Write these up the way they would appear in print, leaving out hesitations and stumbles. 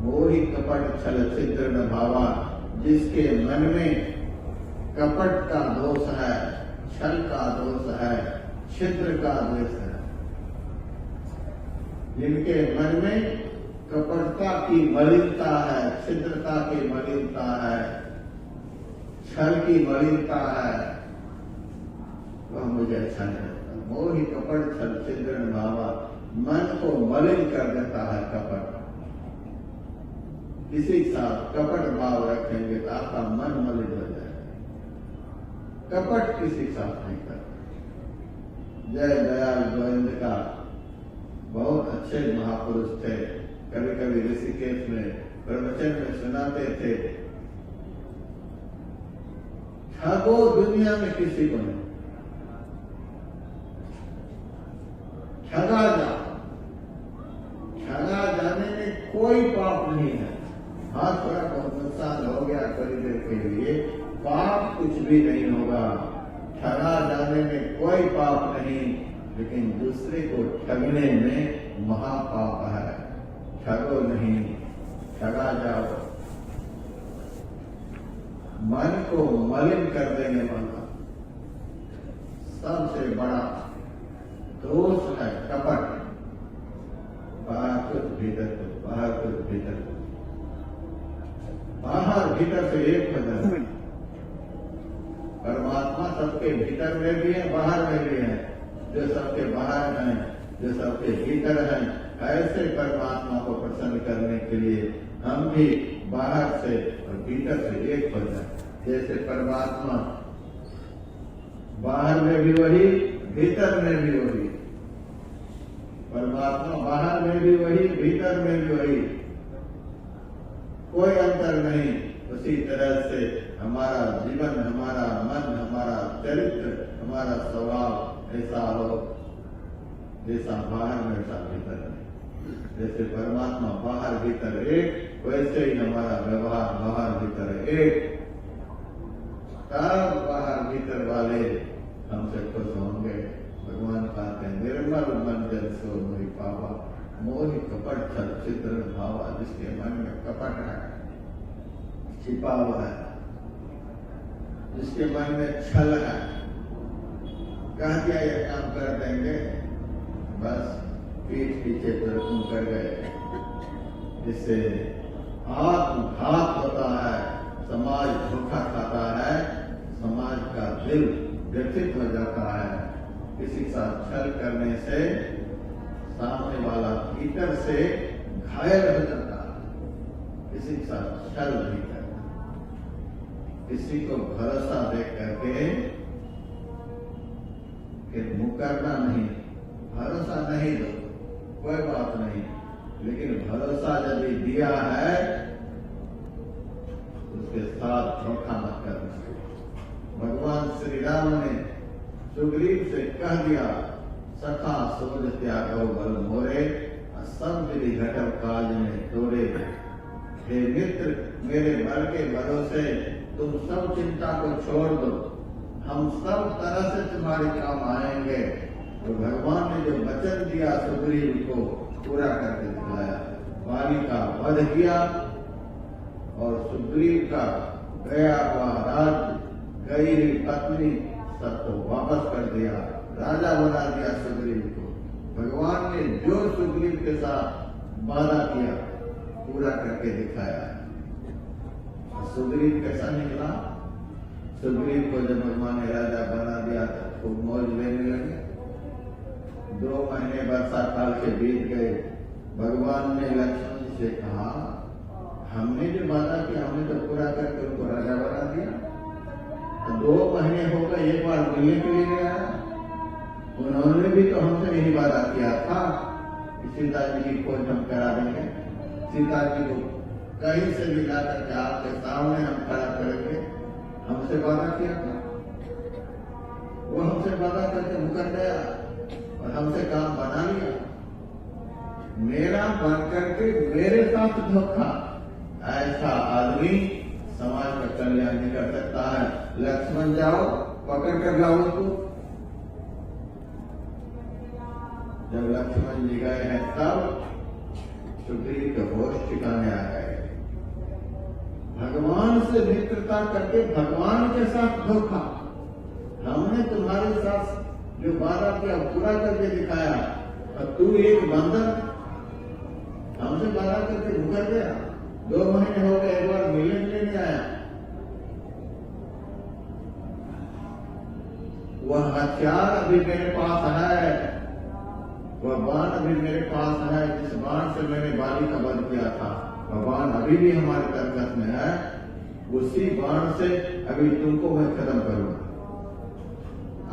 मोहि कपट छल छिद्र न भावा, जिसके मन में कपट का दोष है, छल का दोष है, छिद्र का दोष है, जिनके मन में कपटता की मलिनता है, छिद्रता की मलिनता है, छल की मलिनता है, वह मुझे अच्छा नहीं लगता। मोहि कपट छल छिद्र न भावा, मन को मलिन कर देता है कपट। किसी के साथ कपट भाव रखेंगे तो आपका मन मलिन हो जाएगा। कपट किसी के साथ नहीं करता। जय दयाल गोविंद का बहुत अच्छे महापुरुष थे। कभी कभी ऋषिकेश में प्रवचन में सुनाते थे, ठगो दुनिया में किसी को नहीं, ठगा जाने में कोई पाप नहीं है। हाँ, थोड़ा बहुत नुकसान हो गया थोड़ी देर के लिए, पाप कुछ भी नहीं होगा। ठगा जाने में कोई पाप नहीं, लेकिन दूसरे को ठगने में महापाप है। ठगो नहीं, ठगा जाओ। मन को मलिन कर देने वाला सबसे बड़ा दोष है कपट। बाहर कुछ भीतर कुछ, बाहर कुछ भीतर कुछ, बाहर भीतर से एक हो जाए। परमात्मा सबके भीतर में भी है, बाहर में भी है। जो सबके बाहर हैं, जो सबके भीतर हैं, ऐसे परमात्मा को प्रसन्न करने के लिए हम भी बाहर से और भीतर से एक हो जाए। जैसे परमात्मा बाहर में भी वही, भीतर में भी वही। परमात्मा बाहर में भी वही, भीतर में भी वही, कोई अंतर नहीं। उसी तरह से हमारा जीवन, हमारा मन, हमारा चरित्र, हमारा स्वभाव ऐसा हो जैसा बाहर में वैसा भीतर नहीं। जैसे परमात्मा बाहर भीतर एक, वैसे ही हमारा व्यवहार बाहर भीतर एक। तब बाहर भीतर वाले हमसे खुश होंगे। भगवान कहते हैं, निर्मल मन जल सो मोहि पावा, मोहि कपट छल छिद्र न भावा। जिसके मन में कपट है, छिपा हुआ है, जिसके मन में छल है, कह दिया ये काम कर देंगे, बस पीठ पीछे तुम कर गए। जिससे आत्मघात होता है, समाज धोखा खाता है, समाज का दिल व्यथित हो जाता है। किसी के साथ छल करने से सामने वाला भीतर से घायल हो जाता है। किसी के साथ छल नहीं करना, किसी को भरोसा देख करके कि मुकरना नहीं। भरोसा नहीं दो, कोई बात नहीं, लेकिन भरोसा यदि दिया है उसके साथ धोखा मत करना। भगवान श्री राम ने सुग्रीव से कह दिया, सखा सोच त्यागो बल मोरे, सब विधि घटव काज में तोड़े। हे मित्र, मेरे बल के भरोसे तुम सब चिंता को छोड़ दो, हम सब तरह से तुम्हारे काम आएंगे। तो भगवान ने जो वचन दिया सुग्रीव को पूरा करके दिखाया। वाली का वध किया और सुग्रीव का गया हुआ राज्य, गई हुई पत्नी सबको वापस कर दिया, राजा बना दिया सुग्रीव को। भगवान ने जो सुग्रीव के साथ वादा किया पूरा करके दिखाया। सुग्रीव कैसा निकला? सुग्रीव को जब भगवान ने राजा बना दिया तो खूब मौज लेने लगे। 2 महीने वर्षा काल के बीत गए। भगवान ने लक्ष्मण से कहा, हमने जो वादा किया हमने तो पूरा करके उनको राजा बना दिया। 2 महीने हो गए, एक बार मिलने के लिए नहीं आया। उन्होंने भी तो हमसे यही वादा किया था कि सीता जी की खोज हम करा देंगे, सीता जी को कहीं से भी ला करके आपके सामने हम खड़ा करेंगे। हमसे वादा किया था, वो हमसे वादा करके मुकर गया और हमसे काम बना लिया। मेरा बन करके मेरे साथ धोखा, ऐसा आदमी समाज का कल्याण नहीं कर सकता है। लक्ष्मण जाओ, पकड़ कर लाओ उसको। जब लक्ष्मण जी गए हैं तब सुग्रीव का होश ठिकाने आ गए। से मित्रता करके भगवान के साथ धोखा। हमने तुम्हारे साथ जो वादा किया पूरा करके दिखाया, और तू एक बंदर हमसे वादा करके मुकर गया। 2 महीने हो गए, एक बार मिलने नहीं आया। वह हथियार अभी मेरे पास है, वह बाण अभी मेरे पास है, जिस बाण से मैंने बाली का वध किया था, वह बाण अभी भी हमारे तरकस में है। उसी बाण से अभी तुमको मैं खत्म करूंगा।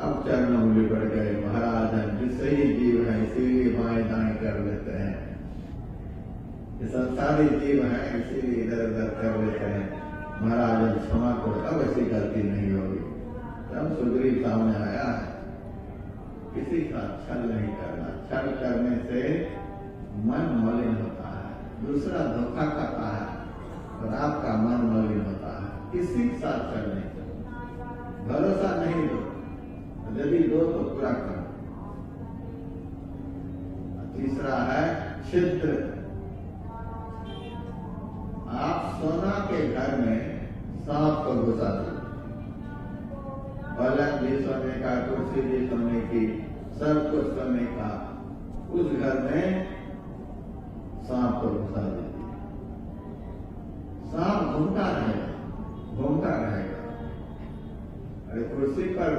अब चरणों बढ़ गए महाराज, जिससे ही जीव है इसीलिए बाएं दाएं कर लेते हैं। ये संसारी जीव है इसीलिए इधर उधर कर लेते हैं। महाराज क्षमा करो, अब ऐसी गलती नहीं होगी। तब सुग्रीव सामने आया है, किसी का छल नहीं करना। छल करने से मन मलिन होता है, दूसरा धोखा करता है और आपका मन मलिन होता है। किसी के साथ छल नहीं करना, भरोसा नहीं दो, यदि दो तो पूरा करो। तीसरा है छिद्र। आप सोना के घर में सांप को घुसा दो, पलंग भी सोने का, कुर्सी भी सोने की, सब कुछ सोने का, उस घर में सांप को घुसा दीजिए। सांप घूमता रहेगा, घूमता रहेगा। अरे कुर्सी पर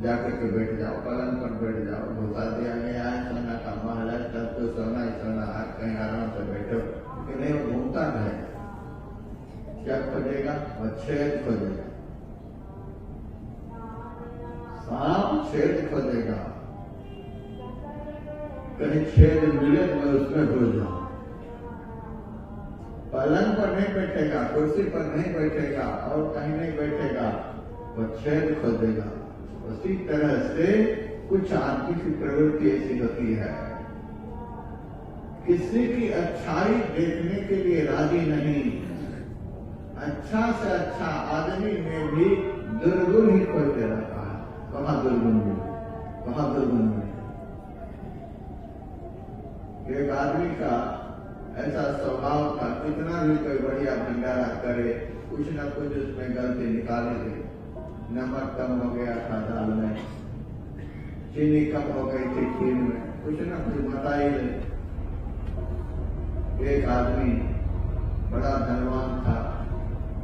जाकर के बैठ जाओ, पलंग पर बैठ जाओ, घुसा दिया गया है, सोना का महल है, सब कुछ सोना ही सोना, आप कहीं आराम से बैठो, नहीं वो घूमता रहेगा। क्या खोजेगा? और छेद खोजेगा। सांप छेद खोजेगा, कहीं छेद मिले तो मैं उसमें घुस जाऊं। पलंग पर नहीं बैठेगा, कुर्सी पर नहीं बैठेगा और कहीं नहीं बैठेगा, वो छेद खोजेगा। उसी तरह से कुछ आदमी की प्रवृत्ति ऐसी होती है, किसी की अच्छाई देखने के लिए राजी नहीं। अच्छा से अच्छा आदमी में भी दुर्गुण ही खोजते रहता है। कहाँ दुर्गुण मिले, कहाँ दुर्गुण मिले। एक आदमी का ऐसा स्वभाव था, कितना भी कोई बढ़िया भंडारा करे, कुछ न कुछ उसमें गलती निकाले थे। नमक कम हो गया था दाल में, चीनी कम हो गई थी खीर में, कुछ न कुछ बता ही नहीं। एक आदमी बड़ा धनवान था,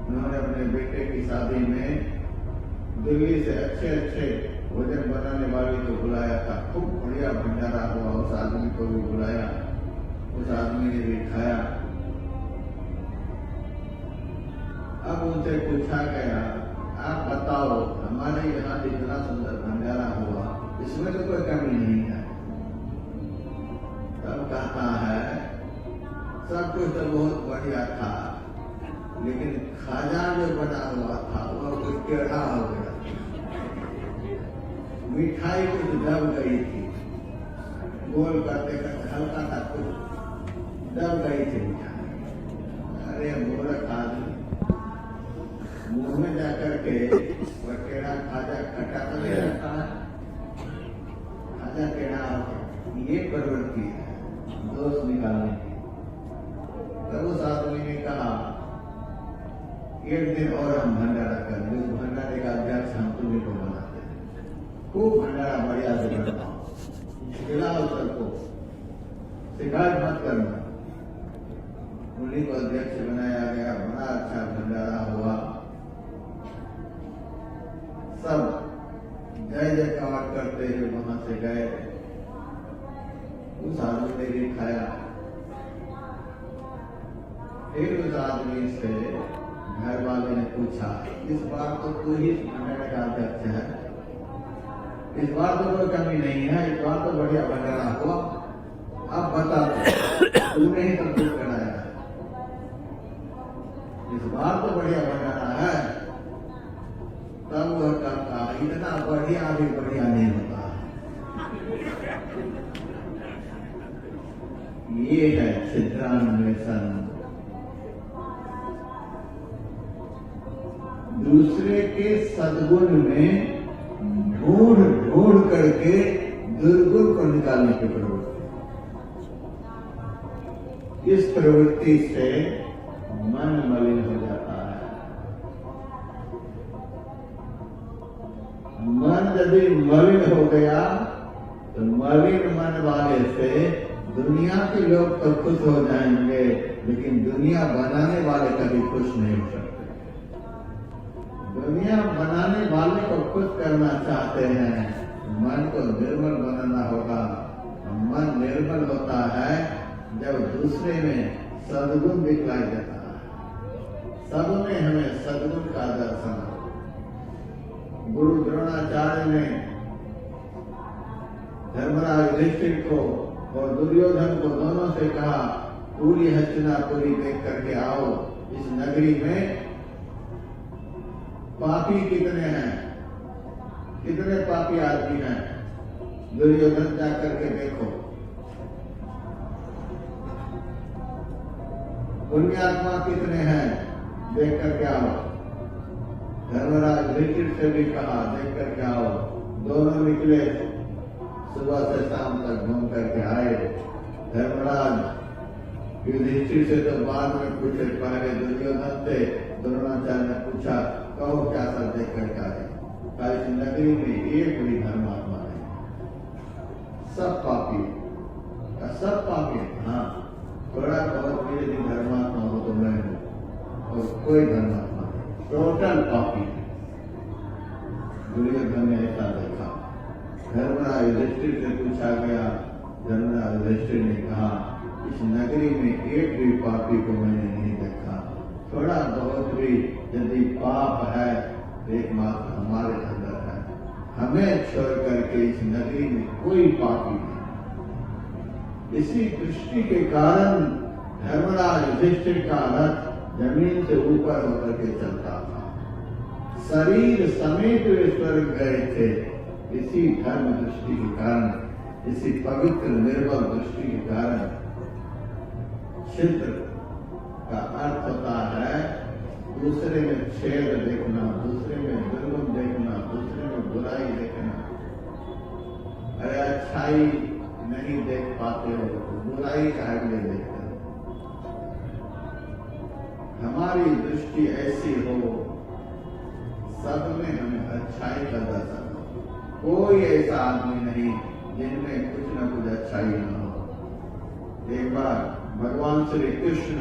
उन्होंने अपने बेटे की शादी में दिल्ली से अच्छे अच्छे भोजन बनाने वाले को बुलाया था। खूब बढ़िया भंडारा हुआ, उस आदमी को भी बुलाया, उस आदमी ने भी खाया। अब उनसे पूछा गया, आप बताओ हमारे यहाँ जितना सुंदर भंडारा हुआ, इसमें तो कोई कमी नहीं है। तब कहता है, सब कुछ तो बहुत बढ़िया था, लेकिन खाजा जो बना हुआ था वह कुछ टेढ़ा हो गया, मिठाई कुछ दब गई थी, गोल करते करते हल्का सा कुछ दब गई थी मिठाई। अरे मूर्ख आदमी, मुंह में जाकर के वह टेढ़ा खाजा खट्टा तो नहीं रहता है, खाजा टेढ़ा हो, ये प्रवृत्ति है दोष निकालने की। तब उस आदमी ने कहा, एक दिन और हम भंडारा कर दें, उस भंडारे का अध्यक्ष हम तुम्हें को बनाते हैं, खूब भंडारा बढ़िया से बनाओ, खिलाओ सबको, शिकायत मत करना। उन्हीं को अध्यक्ष बनाया गया, बड़ा अच्छा भंडारा हुआ, सब जय जयकार करते हुए वहां से गए। उस आदमी ने भी खाया। फिर उस आदमी से घर वाले ने पूछा, इस बार तो तू ही भंडारे का अध्यक्ष है, इस बार तो कोई कमी नहीं है, इस बार तो बढ़िया भंडारा हुआ, अब बता तूने ही सब कुछ कराया, इस बार तो बढ़िया भंडारा है। तब वह कहता, इतना बढ़िया भी बढ़िया नहीं होता। ये है छिद्रान्वेषण, दूसरे के सद्गुण में ढूंढ ढूंढ करके दुर्गुण को निकालने की प्रवृत्ति। इस प्रवृत्ति से मन मलिन हो जाता है। मन यदि मलिन हो गया तो मलिन मन वाले से दुनिया के लोग तो खुश हो जाएंगे, लेकिन दुनिया बनाने वाले कभी खुश नहीं हो सकते। दुनिया बनाने वाले को खुश करना चाहते हैं, मन को निर्मल बनाना होगा। मन निर्मल होता है जब दूसरे में सद्गुण दिखलाई देता है। सब में हमें सद्गुण का दर्शन हो। गुरु द्रोणाचार्य ने धर्मराज युधिष्ठिर को और दुर्योधन को दोनों से कहा, पूरी हस्तिनापुरी देख करके आओ, इस नगरी में पापी कितने हैं, कितने पापी आदमी हैं, दुर्योधन जाकर के देखो। पुण्यात्मा कितने हैं, देख करके आओ। धर्मराज युधिष्ठिर से भी कहा, देख करके आओ। दोनों निकले, सुबह से शाम तक घूम करके आए। धर्मराज युधिष्ठिर से तो बाद में पूछे, पहले दुर्योधन से द्रोणाचार्य ने पूछा, कहो क्या सब देख करके आए। इस नगरी में एक भी धर्मात्मा नहीं, सब पापी, सब पापी। हाँ, थोड़ा बहुत भी यदि धर्मात्मा हो तो मैं हूँ, और कोई धर्मात्मा नहीं, टोटल पापी। दुर्योधन ने ऐसा देखा। धर्मराज युधिष्ठिर से पूछा गया, धर्मराज युधिष्ठिर ने कहा, इस नगरी में एक भी पापी को मैंने नहीं देखा। थोड़ा बहुत भी यदि पाप है तो एकमात्र हमारे अंदर है, हमें छोड़ करके इस नगरी में कोई पापी नहीं। इसी दृष्टि के कारण धर्मराज युधिष्ठिर का रथ जमीन से ऊपर होकर के चलता था। शरीर समेत वे स्वर्ग गए थे। इसी धर्म दृष्टि के कारण, इसी पवित्र निर्मल दृष्टि के कारण छिद्र का अर्थ होता है दूसरे में छेद देखना, दूसरे में दुर्गुण देखना, दूसरे में बुराई देखना। अरे अच्छाई नहीं देख पाते हो तो बुराई का लिए देखते हो। हमारी दृष्टि ऐसी हो, सब में हमें अच्छाई का दर्शन हो। कोई ऐसा आदमी नहीं जिनमें कुछ न कुछ अच्छाई न हो। एक बार भगवान श्री कृष्ण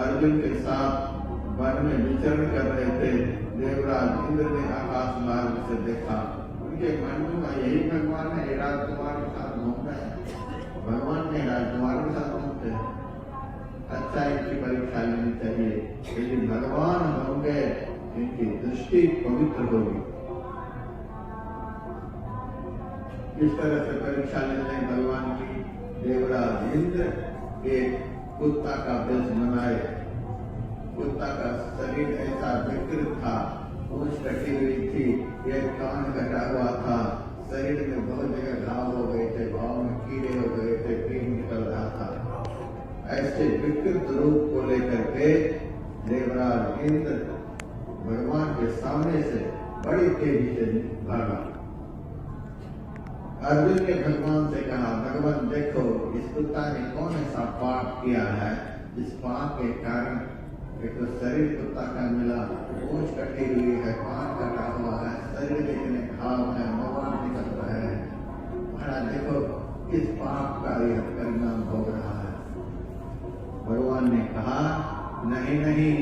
अर्जुन के साथ वन में विचरण कर रहे थे। देवराज इंद्र ने आकाश मार्ग से देखा, उनके मन में यही भगवान है, राजकुमार के साथ घूमना है। भगवान ने राजकुमार के साथ घूमते हैं। अच्छा, इनकी परीक्षा लेनी चाहिए, यदि भगवान होंगे इनकी दृष्टि पवित्र होगी। इस तरह से परीक्षा लेते हैं भगवान की। देवराज इंद्र एक कुत्ता का वेश बनाए। कुत्ता का शरीर ऐसा विकृत था, पूंछ कटी हुई थी, एक कान कटा हुआ था, शरीर में बहुत जगह घाव हो गए थे, घाव में कीड़े हो गए थे, कीट निकल रहा था। ऐसे विकृत रूप को लेकर के देवराज इंद्र भगवान के सामने से बड़ी तेजी से भागा। अर्जुन ने भगवान से कहा, भगवान देखो, इस कुत्ता ने कौन ऐसा पाप किया है जिस पाप के कारण एक तो शरीर कुत्ता का मिला, पूंछ कटी हुई है, कान कटा हुआ है, शरीर में घाव है, मोबाइल निकल रहा है। महाराज देखो किस पाप का यह परिणाम भोग रहा है। भगवान ने कहा, नहीं नहीं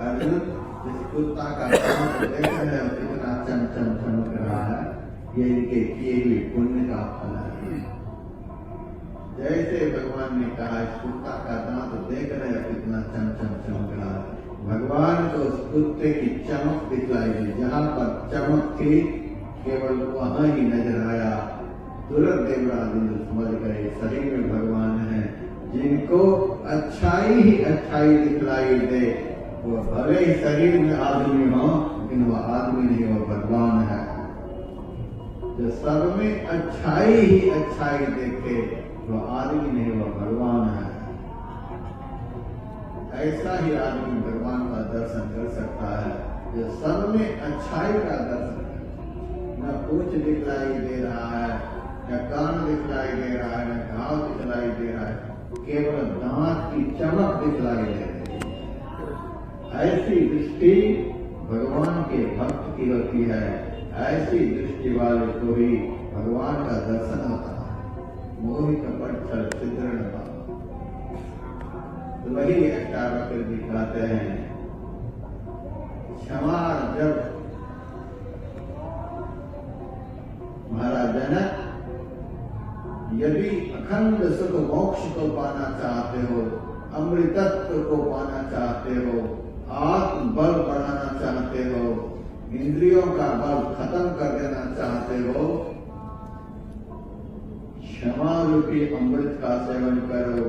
अर्जुन, इस कुत्ता का काम देख रहे हो कितना चमचम चमक रहा है, ये इनके किए हुए पुण्य का फल है। जैसे भगवान ने कहा, इस कुत्ता का दांत देख रहे हो कितना चमचम चमक रहा है, भगवान को उस कुत्ते की चमक दिखलाई दी। जहाँ पर चमक थी केवल वहां ही नजर आया। तुरंत देवराज इंद्र समझ गए शरीर में भगवान है। जिनको अच्छाई ही अच्छाई दिखलाई दे, वो भले ही शरीर में आदमी हो, लेकिन वह आदमी नहीं, वो भगवान है। जो सब में अच्छाई ही अच्छाई देखे, वो आदमी नहीं, वो भगवान है। ऐसा ही आदमी भगवान का दर्शन कर सकता है जो सब में अच्छाई का दर्शन करे। न पूंछ दिखलाई दे रहा है, न कान दिखलाई दे रहा है, न घाव दिखलाई दे रहा है, केवल दांत की चमक दिखलाई दे रही है। ऐसी दृष्टि भगवान के भक्त की होती है। ऐसी दृष्टि वाले को ही भगवान का दर्शन होता है। मोहि कपट छल छिद्र न पाओ। तो वही अष्टावक्र दिखाते हैं। क्षमा जब महाराज जनक यदि अखंड सुख मोक्ष को पाना चाहते हो, अमृतत्व को पाना चाहते हो, आत्म बल बढ़ाना चाहते हो, इंद्रियों का बल खत्म कर देना चाहते हो, क्षमा रूपी अमृत का सेवन करो,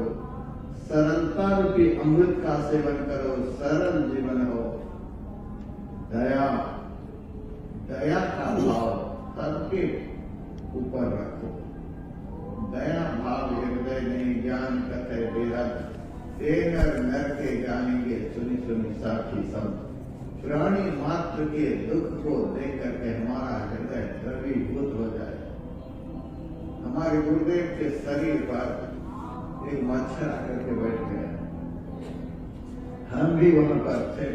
सरलता रूपी अमृत का सेवन करो, सरल जीवन हो। दया, दया का भाव सबके ऊपर रखो। दया भाव हृदय नहीं, ज्ञान कथे बेरद, तेनर नर के जानेंगे सुनी सुनी साखी सब। प्राणी मात्र के दुख को देख करके हमारा हृदय द्रवीभूत हो जाए। हमारे गुरुदेव के शरीर पर एक मच्छर आकर के बैठ गया, हम भी वहां पर थे।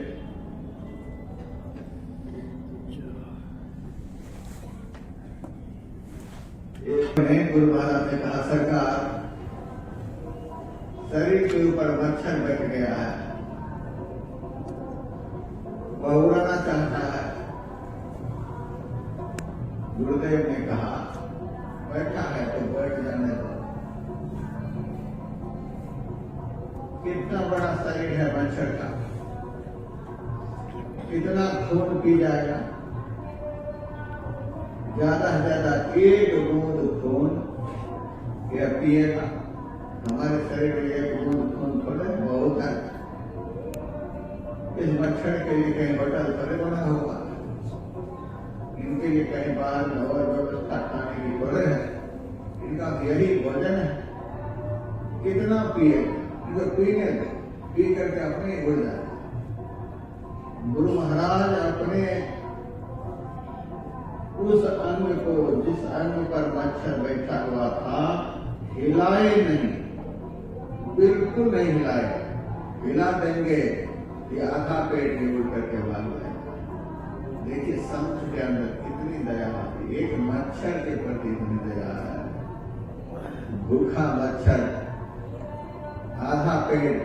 गुरु महाराज ने कहा, सरकार शरीर के ऊपर मच्छर बैठ गया है, वह उड़ाना चाहता है। गुरुदेव ने कहा, बैठा है तो बैठ जाने दो। कितना बड़ा शरीर है मच्छर का, कितना खून पी जाएगा। ज्यादा से ज्यादा एक बूंद खून यह पिएगा। हमारे शरीर में एक बूंद खून थोड़े बहुत है। इस मच्छर के लिए कहीं होटल थोड़े बना होगा, इनके लिए कहीं बाहर और व्यवस्था खाने की थोड़े है। इनका यही भोजन है। कितना पिए, इनको पीने दो, पी करके अपने उड़ जाए। गुरु महाराज अपने उस अंग को, जिस अंग पर मच्छर बैठा हुआ था, हिलाए नहीं, बिल्कुल नहीं हिलाए। हिला देंगे ये आधा पेट में उड़ करके भाग जाएगा। देखिए संत के अंदर कितनी दया आती। एक मच्छर के प्रति इतनी दया है। भूखा मच्छर आधा पेट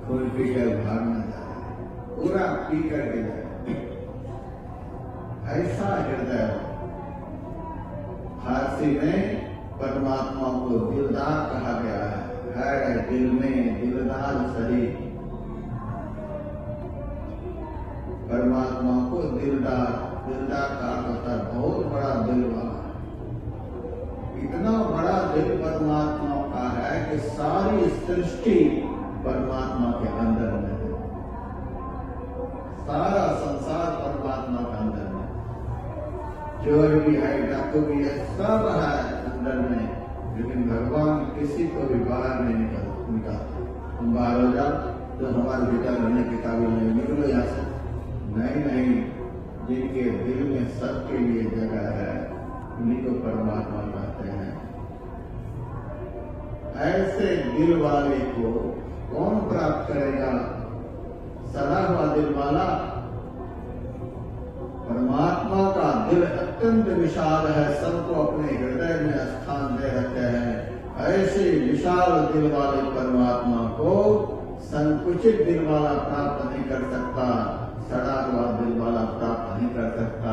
खून पी कर भागना जाए, पूरा पी करके जाए। ऐसा हृदय। फारसी में परमात्मा को दिलदार कहा गया है दिल में दिलदार शरीर। परमात्मा को दिलदार, दिलदार का होता है बहुत बड़ा दिल वाला। इतना बड़ा दिल परमात्मा का है कि सारी सृष्टि परमात्मा के अंदर में है। सारा संसार परमात्मा के अंदर में, चोर भी है, डाकू भी है, सब है अंदर में। लेकिन भगवान किसी को भी बाहर नहीं निकालता। तुम बाहर हो जाओ तो हमारे बेटा रहने के काबिल नहीं, निकलो यहाँ से। नहीं नहीं, जिनके दिल में सबके लिए जगह है उन्हीं को परमात्मा कहते हैं। ऐसे दिल वाले को कौन प्राप्त करेगा? सदा हुआ दिल वाला। परमात्मा का दिल अत्यंत विशाल है, सबको अपने हृदय में स्थान दे रखते हैं। ऐसे विशाल दिल वाले परमात्मा को संकुचित दिल वाला प्राप्त नहीं कर सकता, सड़ा हुआ दिल वाला प्राप्त नहीं कर सकता।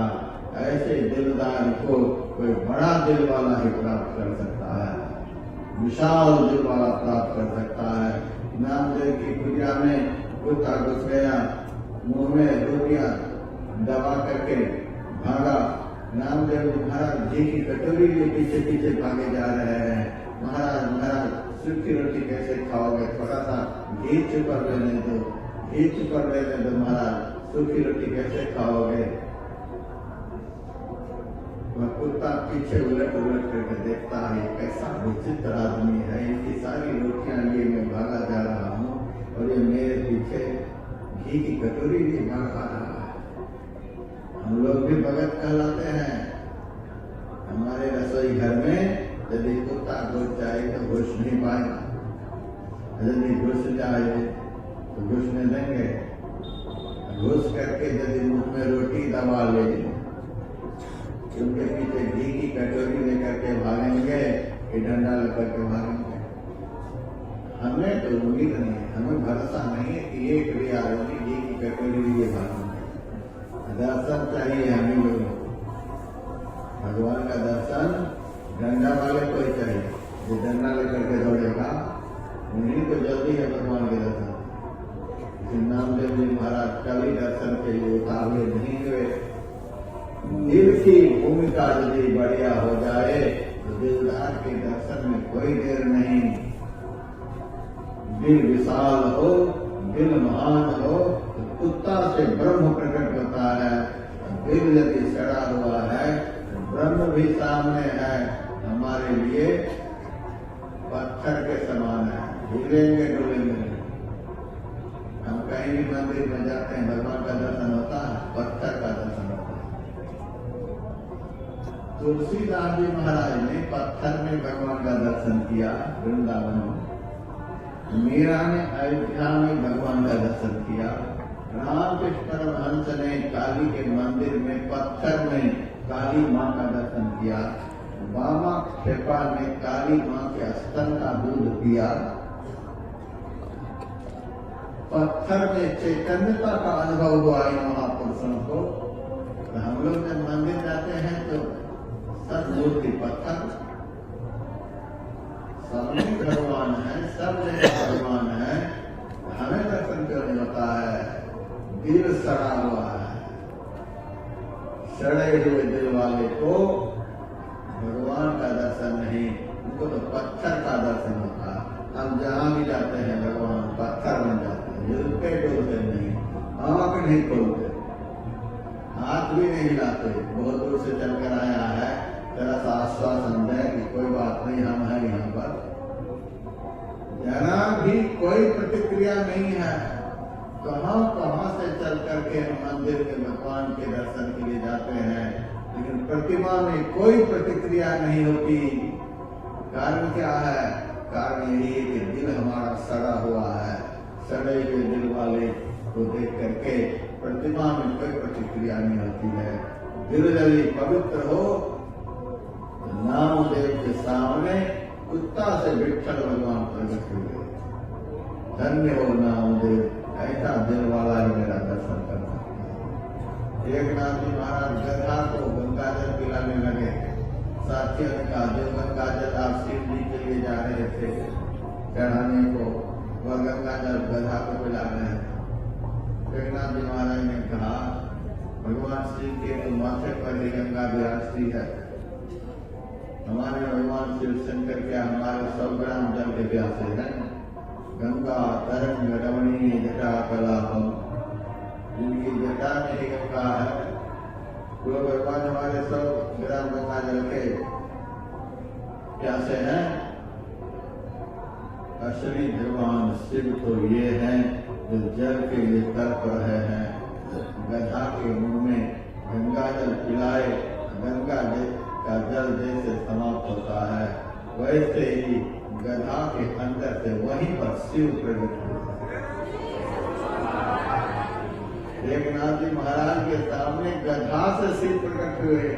ऐसे दिलदार को कोई बड़ा दिल वाला ही प्राप्त कर सकता है, विशाल दिल वाला प्राप्त कर सकता है। नामदेव की पूजा में कुत्ता घुस गया, मुंह में रोटियां दबा करके भागा। नामदेव महाराज जी की कटोरी के पीछे पीछे भागे जा रहे हैं। महाराज महाराज सूखी रोटी कैसे खाओगे, थोड़ा सा घी चुपर लेने दो, घी चुपर लेने दो महाराज, सूखी रोटी कैसे खाओगे? वह कुत्ता पीछे उलट उलट करके देखता है, कैसा विचित्र आदमी है, इनकी सारी रोटियां लिए मैं भागा जा रहा हूँ और ये मेरे पीछे घी की कटोरी भी भागा रहा है। हम लोग भी भगत कहलाते हैं। हमारे रसोई घर में यदि कुत्ता घुस जाए तो घुस नहीं पाएगा, यदि घुस जाए तो घुसने देंगे। घुस करके यदि मुंह में रोटी दबा ले, उनके पीछे घी की कटोरी लेकर के भागेंगे कि डंडा लेकर के भागेंगे। हमें तो उम्मीद नहीं है, हमें भरोसा नहीं है कि एक भी आदमी घी की कटोरी लिए भागेंगे। दर्शन चाहिए हमें लोगों को, भगवान का दर्शन डंडा वाले को ही चाहिए। जो डंडा लेकर के दौड़ेगा उन्हीं को जल्दी है भगवान के दर्शन। नामदेव जी महाराज कभी दर्शन के लिए उतावले नहीं हुए। दिल की भूमिका यदि बढ़िया हो जाए तो दिलदार के दर्शन में कोई देर नहीं। दिल विशाल हो, दिल महान हो तो कुत्ता से ब्रह्म प्रकट होता है। दिल यदि सड़ा हुआ है तो ब्रह्म भी सामने है। हमारे लिए पत्थर के समान है, हिलेंगे डुलेंगे। हम कहीं भी मंदिर में जाते हैं, भगवान का दर्शन होता है, पत्थर का दर्शन होता है। तुलसीदास जी महाराज ने पत्थर में भगवान का दर्शन किया वृंदावन में। मीरा ने अयोध्या में भगवान का दर्शन किया। रामकृष्ण परमहंस ने काली के मंदिर में पत्थर में काली माँ का दर्शन किया। बाबा कृपा ने काली माँ के स्तन का दूध पिया। पत्थर में चैतन्यता का अनुभव हुआ इन महापुरुषों को। तो हम लोग जब मंदिर जाते हैं तो सब मूर्ति पत्थर, सब में भगवान है, सब में भगवान है। हमें दर्शन क्यों नहीं होता है? दिल सड़ा हुआ है। सड़े हुए दिल वाले को भगवान का दर्शन नहीं, उनको तो पत्थर का दर्शन होता है। हम जहाँ भी जाते हैं भगवान पत्थर बन जाते हैं, हिलते डुलते नहीं, आँख नहीं खोलते, हाथ भी नहीं हिलाते। बहुत दूर से चलकर आया है, जरा सा आश्वासन दे कि कोई बात नहीं, हम हैं यहाँ पर। जरा भी कोई प्रतिक्रिया नहीं है। कहाँ कहाँ से चल करके हम मंदिर में भगवान के दर्शन के लिए जाते हैं, लेकिन प्रतिमा में कोई प्रतिक्रिया नहीं होती। कारण क्या है? कारण यही है कि दिल हमारा सड़ा हुआ है। सड़े हुए दिल वाले को देख करके प्रतिमा में कोई प्रतिक्रिया नहीं होती है। दिल यदि पवित्र हो तो नामदेव के सामने कुत्ता से विठ्ठल भगवान प्रकट हुए। धन्य हो नामदेव, ऐसा दिल वाला ही मेरा दर्शन करना। एक नाथ जी महाराज गधा को गंगाजल पिलाने लगे। साथियों ने कहा जो गंगाजल आप शिव जी के लिए जा रहे थे चढ़ाने को, वह गंगाजल गधा को पिला रहे हैं। एक नाथ जी महाराज ने कहा भगवान शिव के तो माथे पर ही गंगा विराजती है। हमारे भगवान शिव शंकर क्या हमारे 100 ग्राम जल के प्यासे हैं। गंगा तरंग रमणीय जटा कलापम, जिनकी जटा में ही गंगा है, वो भगवान हमारे 100 ग्राम गंगा जल के प्यासे हैं। असली भगवान शिव तो ये हैं जो जल के लिए तड़प रहे हैं। गधा के मुंह में गंगा जल पिलाए, गंगा का जल जैसे समाप्त होता है, वैसे ही गधा के अंदर से वहीं पर शिव प्रकट हुआ। एक नाथ जी महाराज के सामने गधा से शिव प्रकट हुए।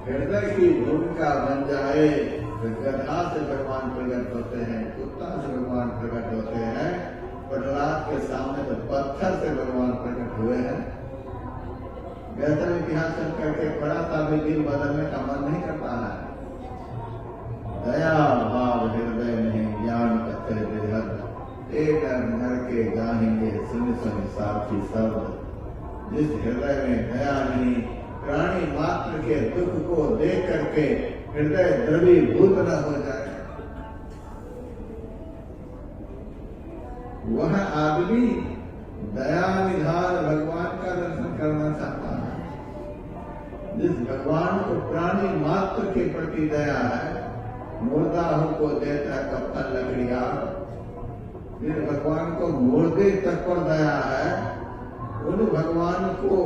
हृदय की भूमिका बन जाए तो गधा से भगवान प्रकट होते हैं, कुत्ता से भगवान प्रकट होते हैं। प्रहलाद के सामने तो पत्थर से भगवान प्रकट हुए हैं। गौतम इतिहास करके पढ़ा था, भी दिल बदलने का मन नहीं करता है। दया भाव हृदय में ज्ञान कथे बेहद, एक नर के गाहेंगे सुन सुन साथी शब्द। जिस हृदय में दया नहीं, प्राणी मात्र के दुख को देख करके हृदय द्रवीभूत न हो जाए, वह आदमी दया निधान भगवान का दर्शन करना चाहता है। जिस भगवान को प्राणी मात्र के प्रति दया है, मुर्दा को देता है कप्तान लकड़िया, जिस भगवान को मुर्दे तक पर दया है, उन भगवान को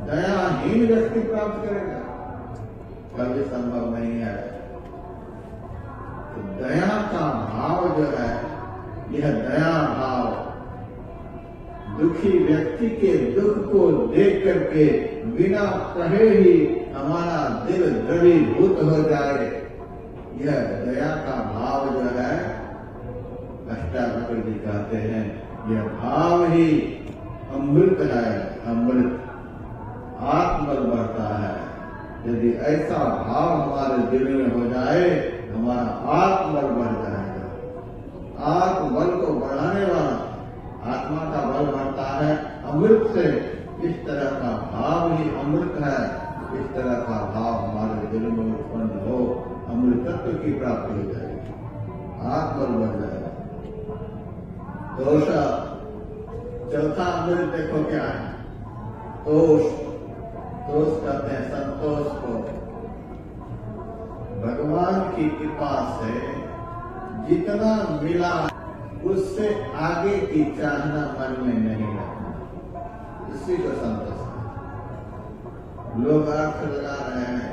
दयाहीन व्यक्ति प्राप्त करेगा, कभी संभव नहीं है। तो दया का भाव जो है, यह दया भाव दुखी व्यक्ति के दुख को देख करके बिना कहे ही हमारा दिल द्रवीभूत हो जाए, यह दया का भाव जो है, अष्टावक्र जी कहते हैं, यह भाव ही अमृत है। अमृत आत्मबल बढ़ता है। यदि ऐसा भाव हमारे दिल में हो जाए, हमारा आत्मबल बढ़ जाएगा। आत्मबल को बढ़ाने वाला, आत्मा का बल बढ़ता है अमृत से। इस तरह का भाव ही अमृत है। इस तरह का भाव हमारे दिल में उत्पन्न हो, अमृतत्व की प्राप्ति हो जाएगी, आत्मबल बढ़ जाएगा। दोष, चौथा अमृत देखो क्या है, तोष। तोष कहते हैं संतोष को। भगवान की कृपा से जितना मिला उससे आगे की चाहना मन में नहीं रखना, इसी को संतोष है। लोग अर्थ लगा रहे हैं,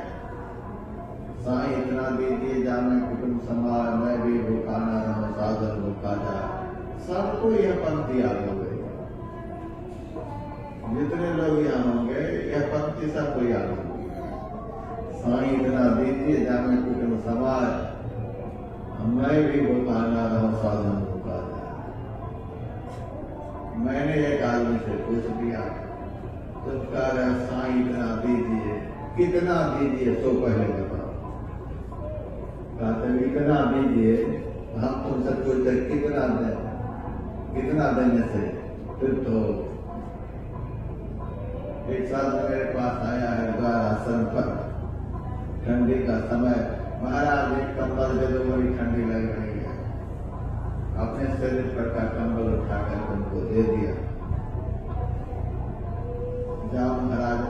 साईं इतना दीजिए जाने कुटुंब समाज, मैं भी भूखा न रहूं, साधन भूखा जाए। सबको यह पंक्ति याद हो गई। जितने लोग यहाँ होंगे यह पंक्ति सबको याद होगी। साईं इतना दीजिए जाने कुटुंब समाज, मैं भी भूखा न रहूं, साधन भूखा जाए। मैंने एक आदमी से पूछ दिया, तो कह रहे साईं इतना दीजिए, कितना दीजिए तो पहले बताओ। कहते इतना दीजिए, हम तुमसे पूछते कितना दें, कितना देने से। फिर तो एक साल मेरे पास आया है द्वार आश्रम पर, ठंडी का समय, महाराज एक कंबल दे दो, बड़ी ठंडी लग रही है। अपने शरीर पर का कंबल उठाकर उनको दे दिया। जाओ महाराज,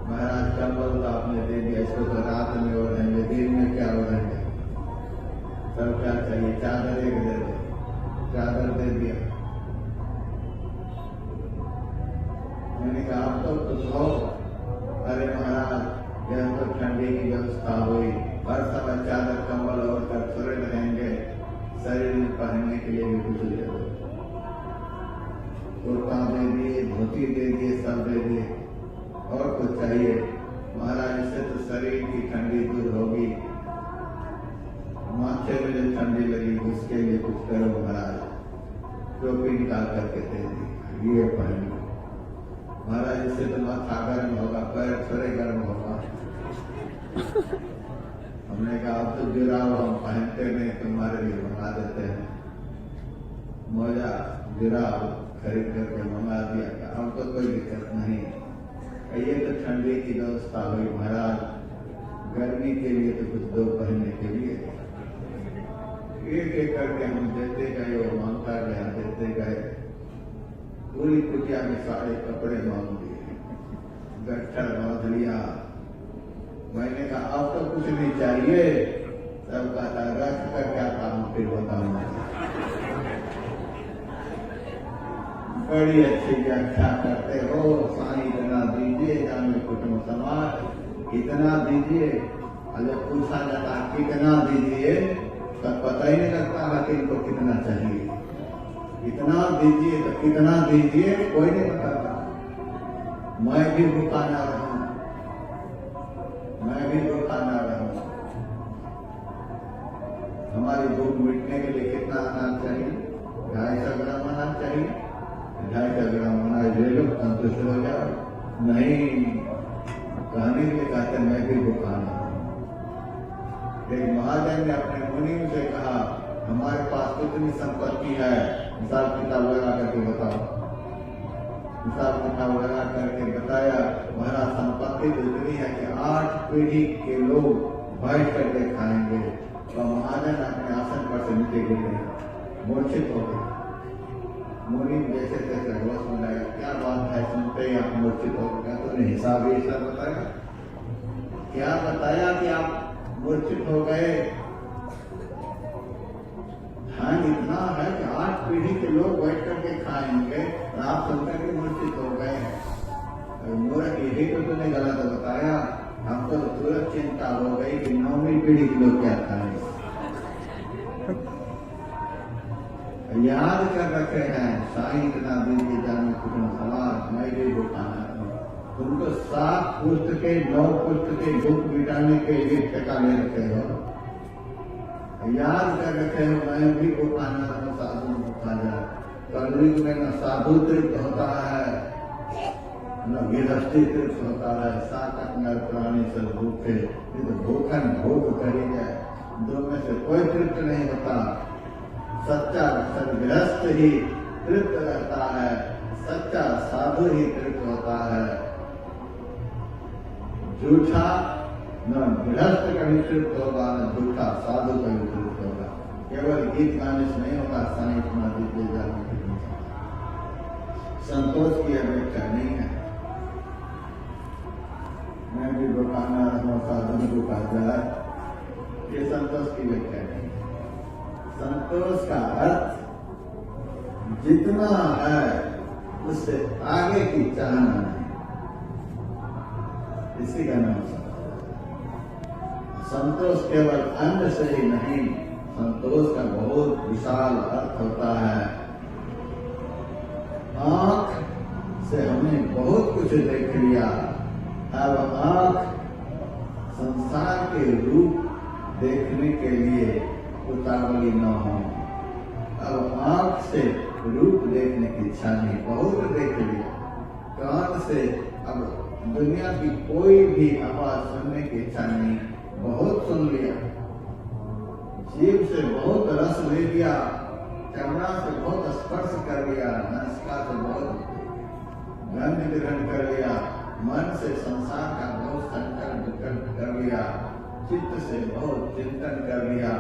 महाराज कंबल तो आपने दे दिया, इसको तो रात में ओढ़ेंगे, दिन में क्या ओढ़ेंगे, तब क्या चाहिए, चादर एक दे दो। चादर दे दिया। मैंने कहा आप तो खुश हो। अरे महाराज यह तो ठंडी की व्यवस्था हुई, हर समय चादर कंबल ओढ़कर थोड़े रहेंगे, शरीर में पहनने के लिए भी कुछ दे दो। कुर्ता दे दिए, धोती दे दिए, सब दे दिए, और कुछ चाहिए। महाराज इससे तो शरीर की ठंडी दूर होगी, माथे में जो ठंडी लगी उसके लिए कुछ करो महाराज। टोपी निकाल करके दे दी, ये पहन लो महाराज, इससे तो माथा गर्म होगा, पैर थोड़े गर्म होगा। हमने कहा अब तो जुराब हम पहनते नहीं, तुम्हारे लिए मंगा देते हैं। मोजा जुराब खरीद करके मंगा दिया, अब तो कोई दिक्कत नहीं। ये तो ठंडी की व्यवस्था हुई महाराज, गर्मी के लिए तो कुछ दो पहनने के लिए। एक एक करके हम देते गए, वो मांगता गया, देते गए। पूरी कुटिया में सारे कपड़े मांग दिए, गट्ठर बांध लिया। मैंने कहा अब तो कुछ नहीं चाहिए। तब कहता रख कर क्या काम, फिर बताऊंगा। बड़ी अच्छी व्याख्या करते हो, साईं इतना दीजिए जाने कुटुंब समाज, इतना दीजिए। और जब पूछा जाता कितना दीजिए, तब पता ही नहीं लगता है कि इनको कितना चाहिए। इतना दीजिए तो कितना दीजिए, कोई नहीं बताता। मैं भी भूखा ना रहूं, मैं भी भूखा ना रहूं। हमारी भूख मिटने के लिए कितना अनाज चाहिए? 250 ग्राम अनाज चाहिए। 250 ग्राम अनाज ले लो, संतुष्ट हो जाओ। नहीं, कहने के लिए कहते मैं भी भूखा ना रहूं। एक महाजन ने अपने मुनि से कहा, हमारे पास कितनी संपत्ति है, हिसाब किताब लगा करके बताओ। हिसाब किताब लगा करके बताया, महाराज संपत्ति तो इतनी है कि 8 पीढ़ी के लोग बैठ करके खाएंगे। तो महाजन अपने आसन पर से नीचे गिरे, मूर्छित हो गए। मुनि जैसे तैसे होश में आया, क्या बात है, सुनते ही आप मूर्छित हो गए। तो हिसाब ही ऐसा बताया, क्या बताया कि आप मूर्छित हो गए? धन इतना है कि 8 पीढ़ी के लोग बैठ करके खाएंगे, और आप सुनकर के मूर्छित हो गए। मूर्ख, यही तो तूने गलत बताया। हमको तो तुरंत चिंता हो गई कि 9वीं पीढ़ी के लोग क्या खाएंगे। याद कर रखे हैं साईं इतना दिन के जाने कुटुंब समाज मैं भी गोपाना तुमको 7 पुस्तकें 9 पुस्तकें बुक मिटाने के लिए ठेका ले रखे हो, याद कर रखे हो मैं भी गोपाना साधु खाजा। कलयुग में न साधु तृप्त होता है न गृहस्थी तृप्त होता है, साकत नर प्राणी सब भूखे, ये तो भूखन भोग करी जाए, दो में से कोई तृप्त नहीं होता। सच्चा सदगृहस्थ ही तृप्त रहता है, सच्चा साधु ही तृप्त होता है। झूठा न गृहस्थ कभी तृप्त होगा न झूठा साधु कभी तृप्त होगा। केवल गीत गाने से नहीं होगा, साईं समाधि दे जाने के लिए संतोष की अपेक्षा नहीं है। मैं भी गोपाना साधन को जाए, ये संतोष की व्याख्या नहीं। संतोष का अर्थ जितना है उससे आगे की चाहना नहीं, इसी का नाम संतोष। केवल अन्न से ही नहीं, संतोष का बहुत विशाल अर्थ होता है। आंख से हमने बहुत कुछ देख लिया, अब आंख संसार के रूप देखने के लिए उतावली न हो। अब आंख से रूप देखने की इच्छा नहीं, बहुत देख लिया। कान से अब दुनिया की कोई भी आवाज सुनने की इच्छा नहीं, बहुत सुन लिया। जीभ से बहुत रस ले लिया, चमड़ा से बहुत स्पर्श कर लिया, नासिका से बहुत गंध ग्रहण कर लिया, मन से संसार का बहुत संकल्प कर लिया, चित्त से बहुत चिंतन कर लिया,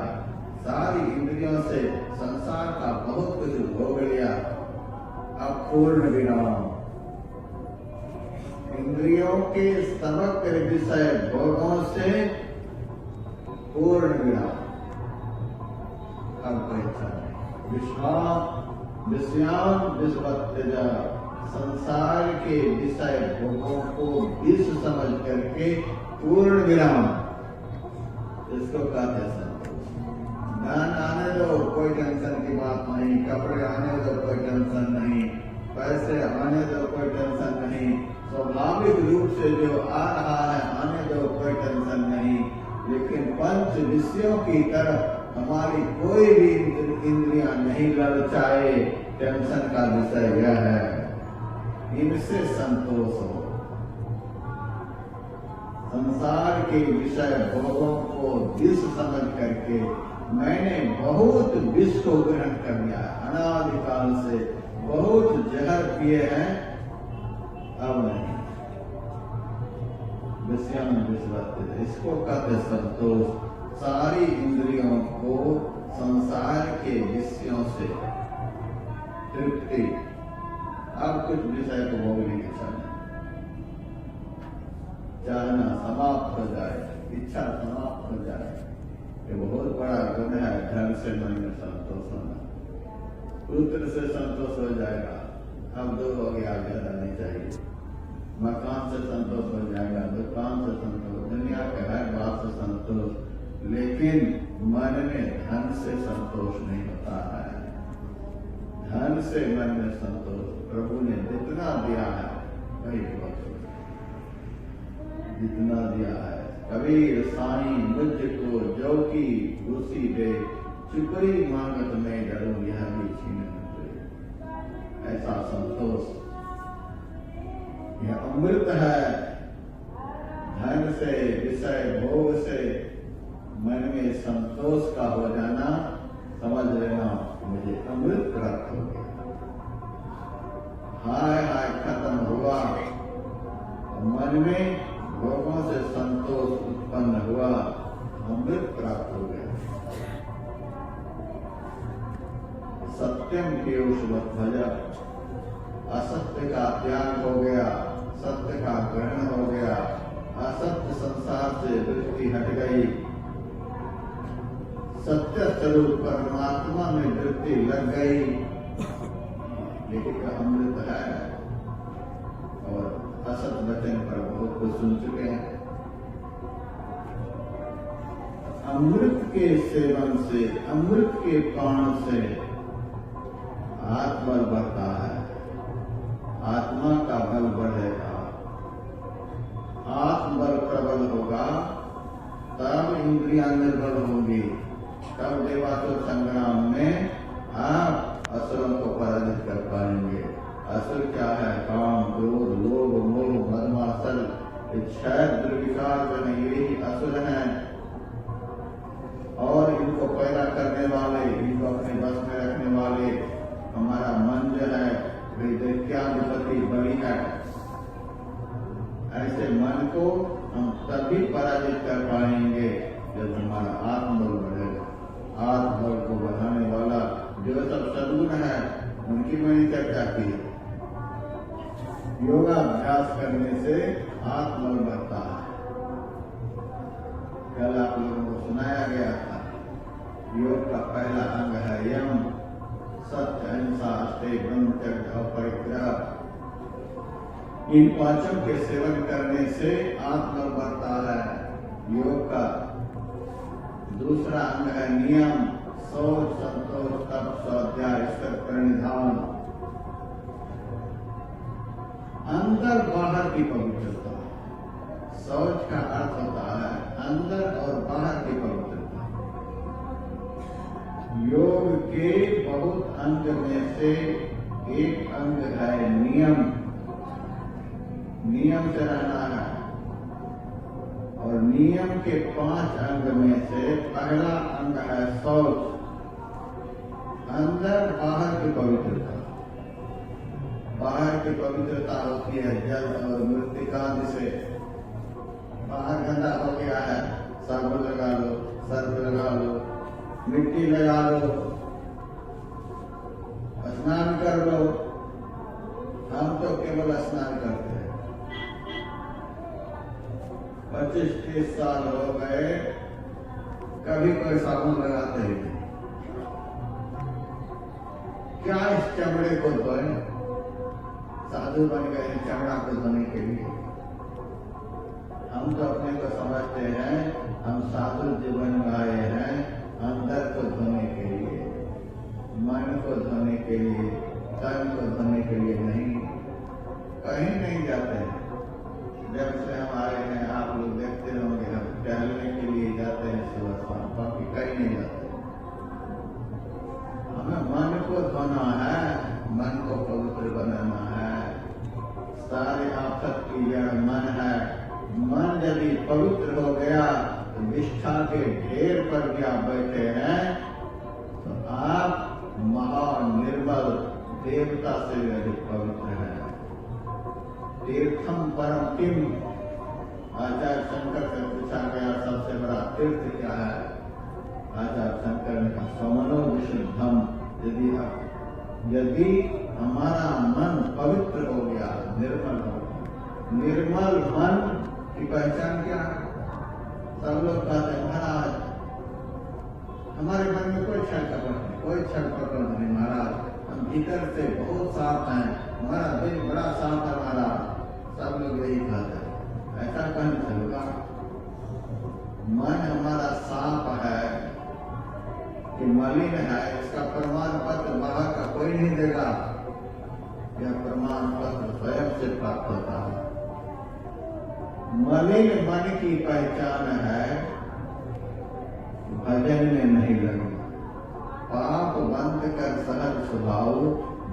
सारी इंद्रियों से संसार का बहुत कुछ भोग लिया। अब पूर्ण विराम, इंद्रियों के समग्र विषय भोगों से पूर्ण विराम। अब विषयान विश्वत्तेजा, संसार के विषय भोगों को विष समझ करके पूर्ण विराम, इसको कहते हैं। धन आने दो कोई टेंशन की बात नहीं, कपड़े आने दो कोई टेंशन नहीं, पैसे आने दो कोई टेंशन नहीं, स्वाभाविक रूप से जो आ रहा है आने दो कोई टेंशन नहीं। लेकिन पंच विषयों की तरफ हमारी कोई भी इंद्रियां नहीं ललचाए, टेंशन का विषय यह है, इनसे संतोष हो। संसार के विषय भोगों को विष समझ करके मैंने बहुत विष को ग्रहण कर लिया, अनादिकाल से बहुत जहर पिए हैं, अब नहीं। विषयम विश्वत्तेजा, इसको कहते संतोष। सारी इंद्रियों को संसार के विषयों से तृप्ति, अब कुछ विषय को भोगने की चाहना समाप्त हो जाए, इच्छा समाप्त हो जाए। ये बहुत बड़ा गुण है। धन से मन में संतोष होना, पुत्र से संतोष हो जाएगा, अब 2 हो गया, ज्यादा नहीं चाहिए। मकान से संतोष हो जाएगा, दुकान से संतोष, दुनिया के हर बात से संतोष, लेकिन मन में धन से संतोष नहीं होता है। धन से मन में संतोष, प्रभु ने जितना दिया है वही बहुत, जितना दिया है। कबीर साईं मुझको जो की खुशी दे, चुपड़ी मांगत में डरूं यह भी छीन दे। ऐसा संतोष यह अमृत है। धन से विषय भोग से मन में संतोष का हो जाना, समझ लेना मुझे अमृत प्राप्त हो गया। हाय हाय खत्म हुआ, मन में भोगों से संतोष उत्पन्न हुआ, अमृत प्राप्त हो गया। सत्यम पीयूषवत भजा, असत्य का त्याग हो गया, सत्य का ग्रहण हो गया, असत्य संसार से दृष्टि हट गई, सत्य स्वरूप परमात्मा में दृष्टि लग गई। लेकिन अमृत है और असत वचन पर बहुत कुछ सुन चुके हैं। अमृत के सेवन से, अमृत के पान से आत्मबल बढ़ता है, आत्मा का बल बढ़ेगा। आत्मबल प्रबल होगा तब इंद्रियां निर्बल होंगी, तब देवासुर संग्राम में आप असुरों को पराजित कर पाएंगे। असुर क्या है? काम, क्रोध, लोभ, मोह, मदमात्सर्य, इच्छा, दुर्विचार करने, यही असुर हैं। और इनको पैदा करने वाले, इनको अपने बस में रखने वाले हमारा मन जो है दैत्याधिपति बलि है। ऐसे मन को हम तभी पराजित कर पाएंगे जब हमारा आत्मबल बढ़ेगा। आत्मबल को बढ़ाने वाला जो सब सद्गुण है उनकी मैंने चर्चा की। योगाभ्यास करने से आत्मबल बढ़ता है। कल आप लोगों को सुनाया गया था, योग का पहला अंग है यम, सत्य, अहिंसा, अष्टैव, ब्रह्मचर्य और परिग्रह। इन पांचों के सेवन करने से आत्मबल बढ़ता है। योग का दूसरा अंग है नियम, शौच, संतोष, तप, स्वाध्याय, ईश्वर प्रणिधान। अंदर बाहर की पवित्रता। शौच का अर्थ होता है अंदर और बाहर की पवित्रता। योग के बहुत अंग में से एक अंग है नियम। नियम से रहना है। और नियम के 5 अंग में से पहला अंग है शौच, अंदर बाहर की पवित्रता। बाहर की पवित्रता होती है जल और मृतिका से। बाहर गंदा हो गया है, साबुन लगा लो, सर्फ लगा लो, मिट्टी लगा लो, स्नान कर लो। हम तो केवल स्नान करते हैं। 25-30 साल हो गए, कभी कोई साबुन लगाते ही नहीं। क्या इस चमड़े को धोए? साधु बन गए चमड़ा को धोने के लिए। हम तो अपने को समझते हैं हम साधु जीवन में आए हैं अंदर को धोने के लिए, मन को धोने के लिए, तन को धोने के लिए नहीं। कहीं नहीं जाते हैं। जब से हम आए हैं आप लोग देखते होंगे हम टहलने के लिए जाते हैं सुबह शाम, बाकी कहीं नहीं जाते। हमें मन को धोना है, मन को पवित्र बनाना है। सारे आफत की जड़ मन है। मन यदि पवित्र हो गया तो निष्ठा के ढेर पर भी आप बैठे हैं तो आप महानिर्मल देवता से भी अधिक पवित्र हैं। तीर्थम परम किम, आचार्य शंकर से पूछा गया सबसे बड़ा तीर्थ क्या है? आचार्य शंकर ने कहा समनो विशुद्धम। यदि हमारा मन पवित्र हो गया, निर्मल हो गया। निर्मल मन की पहचान क्या है? सब लोग कहते हैं महाराज हमारे मन में कोई छल कपट नहीं, कोई छल कपट नहीं महाराज, हम भीतर से बहुत साफ हैं, हमारा दिल बड़ा साफ है महाराज। सब लोग यही कहते हैं। ऐसा कहने चलूंगा मन हमारा साफ है कि मलिन है, इसका प्रमाण पत्र बाहर का कोई नहीं देगा। यह प्रमाण पत्र स्वयं से प्राप्त होता है। मलिन मन की पहचान है भजन में नहीं लगी। पाप बंद कर सहज स्वभाव,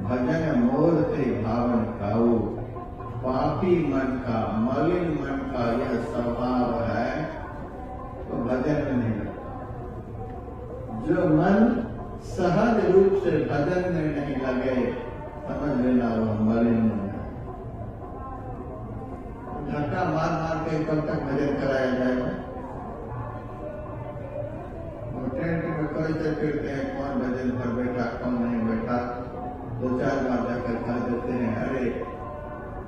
भजन मोर से भावन खाओ। पापी मन का, मलिन मन का यह स्वभाव है तो भजन में नहीं लगता। जो मन सहज रूप से भजन में नहीं लगे, समझ लेना वो मलिन मन है। धक्का मार मार के कब तक भजन कराया जाएगा? टेंट में कोई से फिरते हैं कौन भजन पर बैठा कौन नहीं बैठा। 2-4 बार जाकर कह देते हैं अरे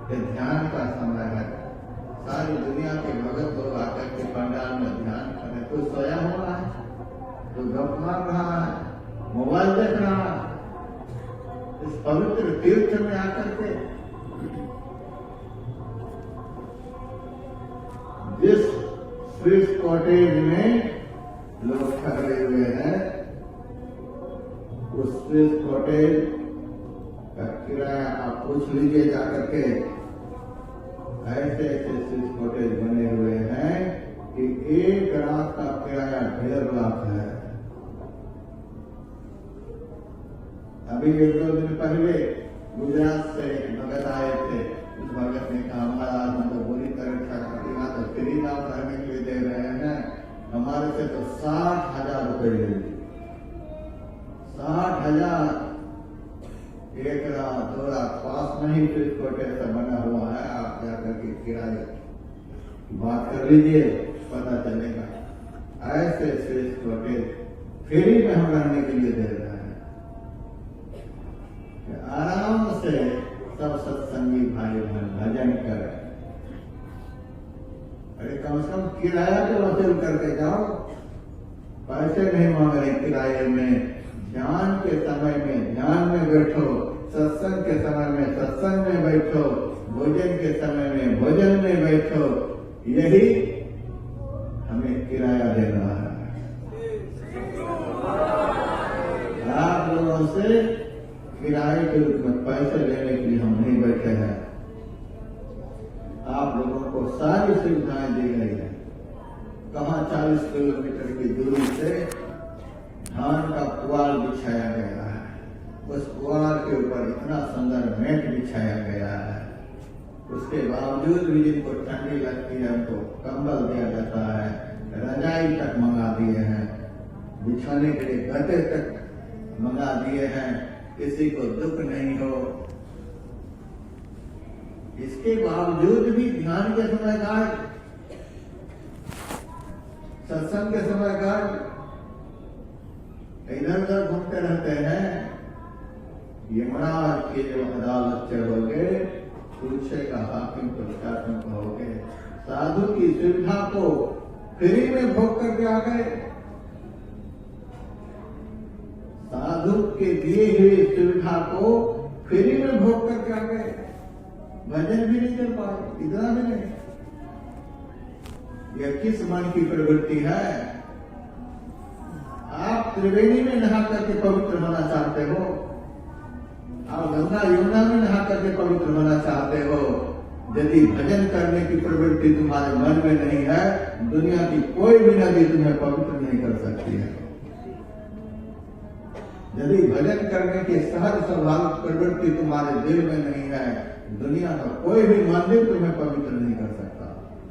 ये ध्यान का समय है। सारी दुनिया के भगत लोग आकर के पंडाल में ध्यान करें। तू सोया हो रहा है, तू गप मार रहा है, मोबाइल देख रहा है। इस पवित्र तीर्थ में आकर के जिस स्विस कॉटेज में लोग ठहरे हुए हैं, उस स्विस कॉटेज किराया आप पूछ लीजिए जाकर के, ऐसे ऐसे स्विच कॉटेज बने हुए हैं कि एक रात का किराया 1.5 लाख है। अभी 1-2 दिन पहले गुजरात से एक भगत आए थे। उस भगत ने कहा महाराज हम तो बुरी तरह यहाँ तो फ्री नाम रहने के लिए दे रहे हैं, हमारे से तो 60,000 रुपए ले लीजिए। 60,000 1 लाख 2 लाख पास में ही स्विच कॉटेज बना हुआ है। आप जाकर के किराए बात कर लीजिए, पता चलेगा। ऐसे स्विच कॉटेज फ्री में हम रहने के लिए दे रहे हैं। आराम से सब सत्संगी भाई बहन भजन करें। अरे कम से कम किराया तो वसूल करके जाओ, पैसे नहीं मांग रहे किराए में। ध्यान के समय में ध्यान में बैठो, सत्संग के समय में सत्संग में बैठो, भोजन के समय में भोजन में बैठो। यही हमें किराया देना है। आप लोगों से किराए के रूप में पैसे लेने के लिए हम नहीं बैठे हैं। आप लोगों को सारी सुविधाएं दी गई है। कहाँ 40 किलोमीटर की दूरी से धान का पुआल बिछाया गया है। उस पुआल के ऊपर इतना सुंदर मैट बिछाया गया है। उसके बावजूद भी जिनको ठंडी लगती है उनको कंबल दिया जाता है, रजाई तक मंगा दिए हैं, बिछाने के लिए गद्दे तक मंगा दिए हैं। किसी को दुख नहीं हो। इसके बावजूद भी ध्यान के समय गायब, सत्संग के समय गायब, इधर उधर घूमते रहते हैं। यमराज की जो अदालत चढ़ोगे, पूछेगा हाकिम को क्या तुम कहोगे। साधु की सुविधा को फ्री में भोग करके आ गए। साधु के दिए हुए सुविधा को फ्री में भोग करके आ गए। भजन भी नहीं कर पाए, इतना भी नहीं। यह किस मन की प्रवृत्ति है? आप त्रिवेणी में नहा करके पवित्र होना चाहते हो, आप गंगा यमुना में नहा करके पवित्र होना चाहते हो। यदि भजन करने की प्रवृत्ति तुम्हारे मन में नहीं है, दुनिया की कोई भी नदी तुम्हें पवित्र नहीं कर सकती है। यदि भजन करने की सहज स्वाभाविक प्रवृत्ति तुम्हारे दिल में नहीं है, दुनिया का कोई भी मंदिर तुम्हें पवित्र नहीं कर सकता,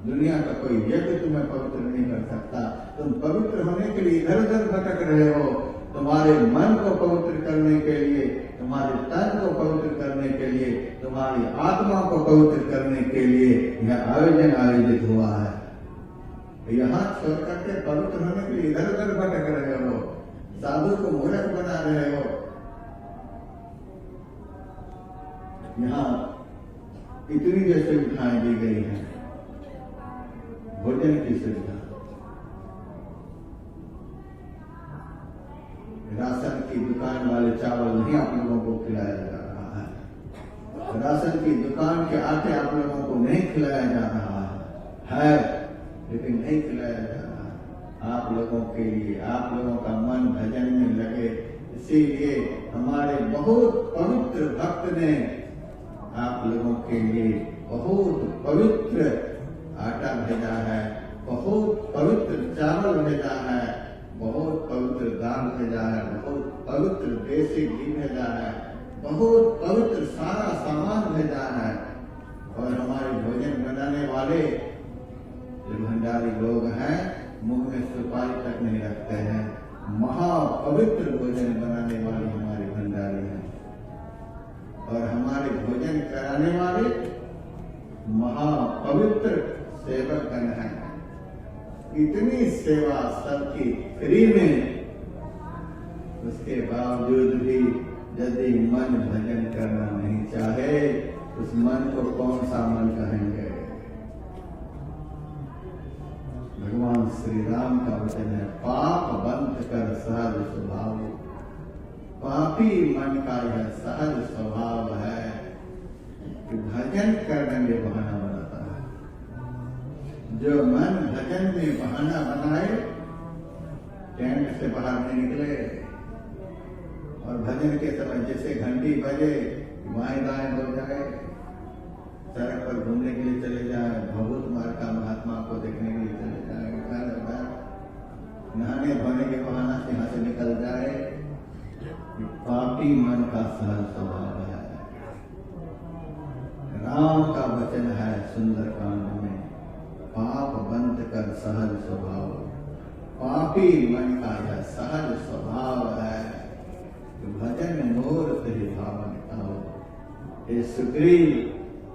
दुनिया का कोई यज्ञ तुम्हें पवित्र नहीं कर सकता। तुम पवित्र होने के लिए इधर उधर भटक रहे हो। तुम्हारे मन को पवित्र करने के लिए, तुम्हारे तन को पवित्र करने के लिए, तुम्हारी आत्मा को पवित्र करने के लिए यह आयोजन आयोजित हुआ है। यहाँ छोड़ करके पवित्र होने के लिए इधर उधर भटक रहे हो, साधु को मूर्ख बना रहे हो। यहाँ इतनी जो सुविधाएं दी गई हैं, भोजन की सुविधा, राशन की दुकान वाले चावल नहीं आप लोगों को खिलाया जा रहा है, राशन की दुकान के आटे आप लोगों को नहीं खिलाया जा रहा है, लेकिन नहीं खिलाया जा रहा आप लोगों के लिए। आप लोगों का मन भजन में लगे, इसीलिए हमारे बहुत पवित्र भक्त ने आप लोगों के लिए बहुत पवित्र आटा भेजा है, बहुत पवित्र चावल भेजा है, बहुत पवित्र दाल भेजा है, बहुत पवित्र देसी घी भेजा है, बहुत पवित्र सारा सामान भेजा है। और हमारे भोजन बनाने वाले जो भंडारी लोग हैं, मुंह में सुपारी तक नहीं रखते हैं। महापवित्र भोजन बनाने वाले हमारे भंडारी हैं, और हमारे भोजन कराने वाले महापवित्र सेवकगण हैं। इतनी सेवा सबकी फ्री में, उसके बावजूद भी यदि मन भजन करना नहीं चाहे, उस मन को कौन सा मन कहेंगे? भगवान श्री राम का वचन है, पाप बंध कर सहज स्वभाव। पापी मन का यह सहज स्वभाव है कि भजन करने में बहाना बनाता है। जो मन भजन में बहाना बनाए, टेंट से बाहर नहीं निकले, और भजन के समय जैसे घंटी बजे बाएं दाएं हो जाए, सड़क पर घूमने के लिए चले जाए, भगवत मार्ग का महात्मा को देखने के लिए चले जाए, नहाने धोने के बहाना से यहाँ से निकल जाए, पापी मन का सहज स्वभाव है। राम का वचन है सुंदर कांड में, पाप बंद कर सहज स्वभाव। पापी मन का यह सहज स्वभाव है, भजन मोर तेरी भावन खाओ। ये सुग्रीव,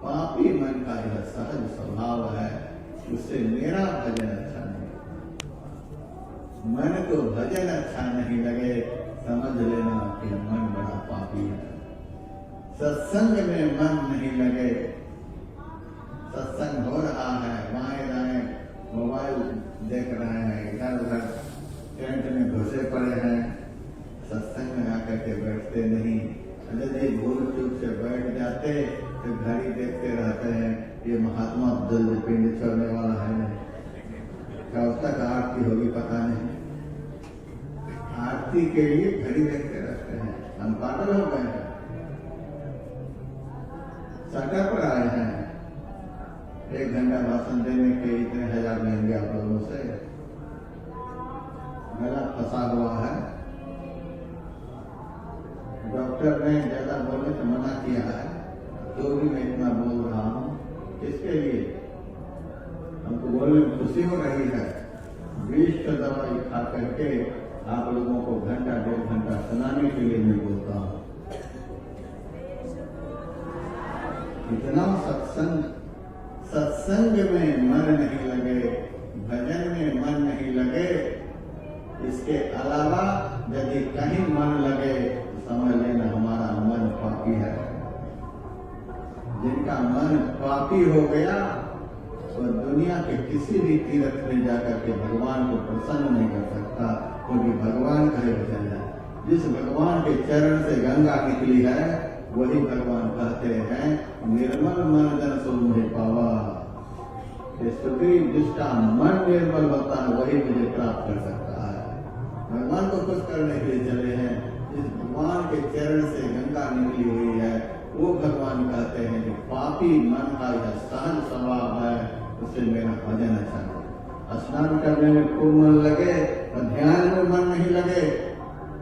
पापी मन का यह सहज स्वभाव है, उससे मेरा भजन अच्छा नहीं। मन को भजन अच्छा नहीं लगे, समझ लेना कि मन बड़ा पापी है। सत्संग में मन नहीं लगे, सत्संग हो रहा है, बाएं दाएं मोबाइल देख रहे हैं, इधर उधर टेंट में घुसे पड़े हैं, सत्संग में आकर के बैठते नहीं। यदि भूल चूक से बैठ जाते तो घड़ी देखते रहते हैं, ये महात्मा जल्दी पिंड छोड़ने वाला है नहीं, कब तक आरती होगी पता नहीं। आरती के लिए घड़ी देखते रहते हैं, हम पागल हो गए हैं। सड़क पर आए हैं, 1 घंटा भाषण देने के इतने हजार लेंगे आप लोगों से, गला फंसा हुआ है। डॉक्टर ने ज्यादा बोलने से मना किया है, तो भी मैं इतना बोल रहा हूँ। किसके लिए? हमको बोलने में खुशी हो रही है। 20 का दवाई खा करके आप लोगों को घंटा 1.5 घंटा सुनाने के लिए मैं बोलता हूँ। इतना सत्संग में मन नहीं लगे, भजन में मन नहीं लगे, इसके अलावा यदि कहीं मन लगे समझ लेना हमारा मन पापी है। जिनका मन पापी हो गया तो दुनिया के किसी भी तीर्थ में जाकर के भगवान को प्रसन्न नहीं कर सकता, क्योंकि भगवान कहे वचन है, जिस भगवान के चरण से गंगा निकली है वही भगवान कहते हैं, निर्मल मन जन सो मुझे पावा। सुग्रीव, जिसका मन निर्मल होता है वही मुझे प्राप्त कर सकता है। भगवान को खुश करने के लिए चले हैं, जिस भगवान के चरण से गंगा निकली हुई है वो भगवान कहते हैं कि पापी मन का यह सहज स्वभाव है, उससे मेरा भजन अच्छा नहीं। स्नान करने में खूब मन लगे और ध्यान में मन नहीं लगे,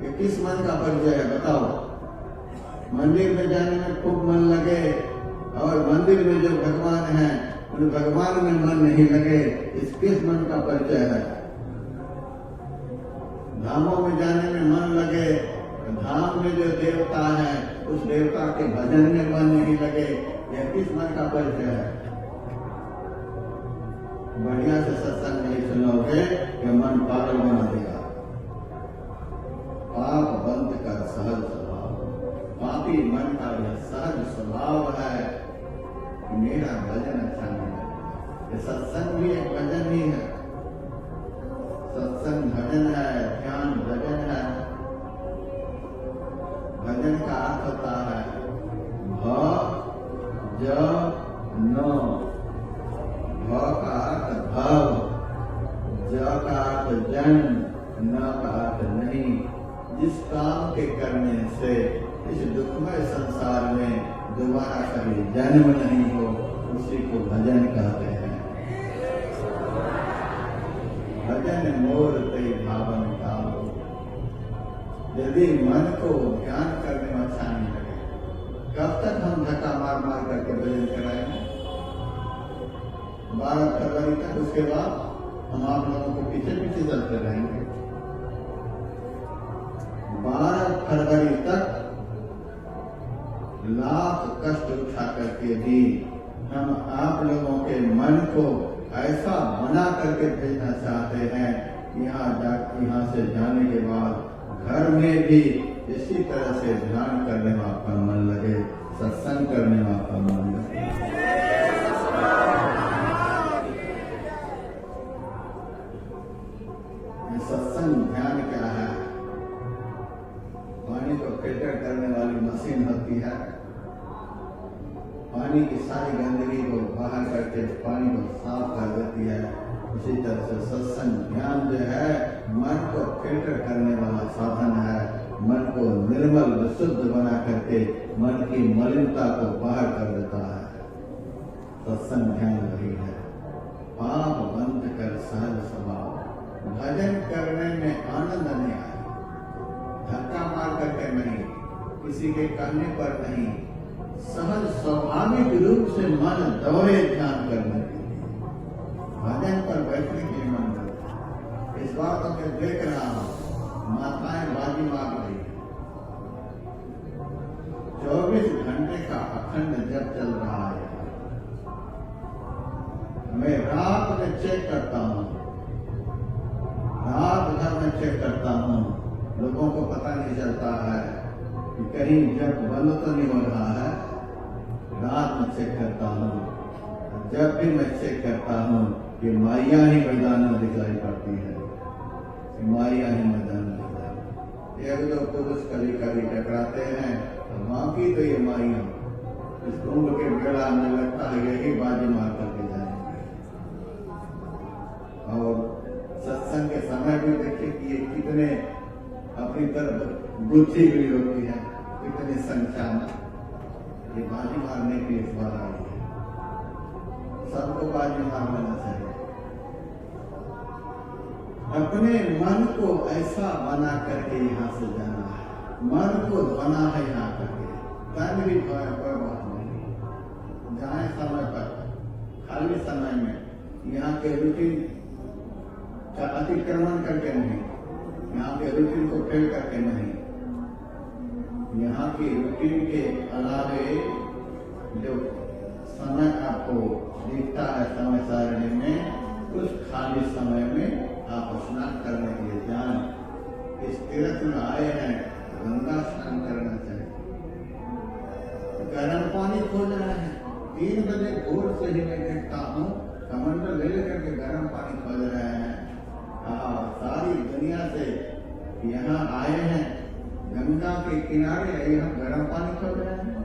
ये किस मन का परिचय है बताओ? मंदिर में जाने में खूब मन लगे और मंदिर में जो भगवान है उन भगवान में मन नहीं लगे, इस किस मन का परिचय है? धामों में जाने में मन लगे, धाम में जो देवता है उस देवता के भजन में मन नहीं लगे, यह किस मन का परिचय है? बढ़िया से सत्संग नहीं सुनोगे कि मन पागल बना देगा। पाप बंद कर सहज स्वभाव, पापी मन का यह सहज स्वभाव है, मेरा भजन अच्छा नहीं है। ये सत्संग भी एक भजन ही है, सत्संग भजन है, ध्यान भजन है। भजन का अर्थ होता है भ-ज-न। भ का अर्थ भव, ज का अर्थ जन, न का अर्थ नहीं। जिस काम के करने से इस दुखमय संसार में दोबारा कभी जन्म नहीं हो, उसी को भजन कहते हैं। भजन मोर तेरी भावन खाओ। यदि मन को ध्यान करने में अच्छा नहीं लगे, कब तक हम धक्का मार मार करके भजन कराएंगे? 12 फरवरी तक, उसके बाद हम आप लोगों को पीछे पीछे चलते रहेंगे। 12 फरवरी तक लाख कष्ट उठा करके भी हम आप लोगों के मन को ऐसा बना करके भेजना चाहते हैं, यहाँ से जाने के बाद घर में भी इसी तरह से ध्यान करने में आपका मन लगे, सत्संग करने में आपका मन लगे। सत्संग ध्यान क्या है? पानी को फिल्टर करने वाली मशीन होती है, पानी की सारी गंदगी को बाहर करके पानी को साफ कर देती है। उसी तरह से सत्संग ध्यान जो है मन को फिल्टर करने वाला साधन है, मन को निर्मल विशुद्ध बना करके मन की मलिनता को बाहर कर देता है। सत्संग ध्यान वही है, पाप बंद कर सहज स्वभाव। भजन करने में आनंद नहीं आया, धक्का मार करके नहीं, किसी के कहने पर नहीं, सहज स्वाभाविक रूप से मन दौड़े ध्यान करने के लिए, भजन पर बैठने के लिए मन करता। इस बार तो मैं देख रहा हूं, माताएं बाजी मार रही है, 24 घंटे का अखंड जप चल रहा है। मैं रात में चेक करता हूं, रात भर में चेक करता हूं, लोगों को पता नहीं चलता है कि कहीं जब बंद तो नहीं हो रहा है। रात में चेक करता हूं, जब भी मैं चेक करता हूं कि माया ही मैदान में दिखाई पड़ती है, माया ही मैदान में दिखाई। एक दो पुरुष कभी कभी टकराते हैं, बाकी तो ये माया इस कुंभ के मेला में लगता है यही बाजी मार करके जाएंगे। और सत्संग के समय भी देखिए कि ये कितने अपनी तरफ गुत्थी हुई होती है, कितनी संख्या में ये बाजी मारने की इस बार आई है। सबको बाजी मार लेना चाहिए। अपने मन को ऐसा बना करके यहाँ से जाना है, मन को बना है यहाँ करके, तन भी कोई बात नहीं, जाए समय पर, खाली समय में यहाँ के रूटीन का अतिक्रमण करके नहीं, यहाँ के रूटीन को फेल करके नहीं, यहाँ की रूटीन के अलावे जो समय आपको दिखता है समय सारणी में, उस खाली समय में आप स्नान करने के लिए जाएं। इस तीर्थ में आए हैं, गंगा स्नान करना चाहिए। गर्म पानी खोज रहे हैं, 3 बजे भोर से ही मैं देखता हूँ कमंडल ले लेकर के गर्म पानी खोज रहे हैं। सारी दुनिया से यहाँ आए हैं, गंगा के किनारे यहाँ गर्म पानी खोज रहे हैं,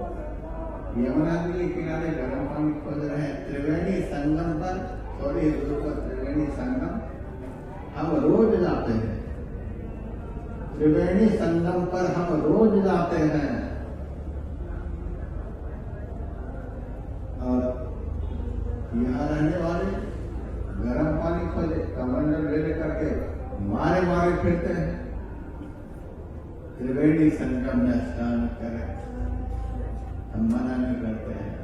यमुना के किनारे गर्म पानी खोज रहे हैं। त्रिवेणी संगम पर थोड़ी दूर पर त्रिवेणी संगम हम रोज जाते हैं, त्रिवेणी संगम पर हम रोज जाते हैं। और यहाँ रहने वाले गर्म पानी खोजे, कमंडल ले करके मारे मारे फिरते हैं। त्रिवेणी संगम में स्नान करें, हम मना नहीं करते हैं,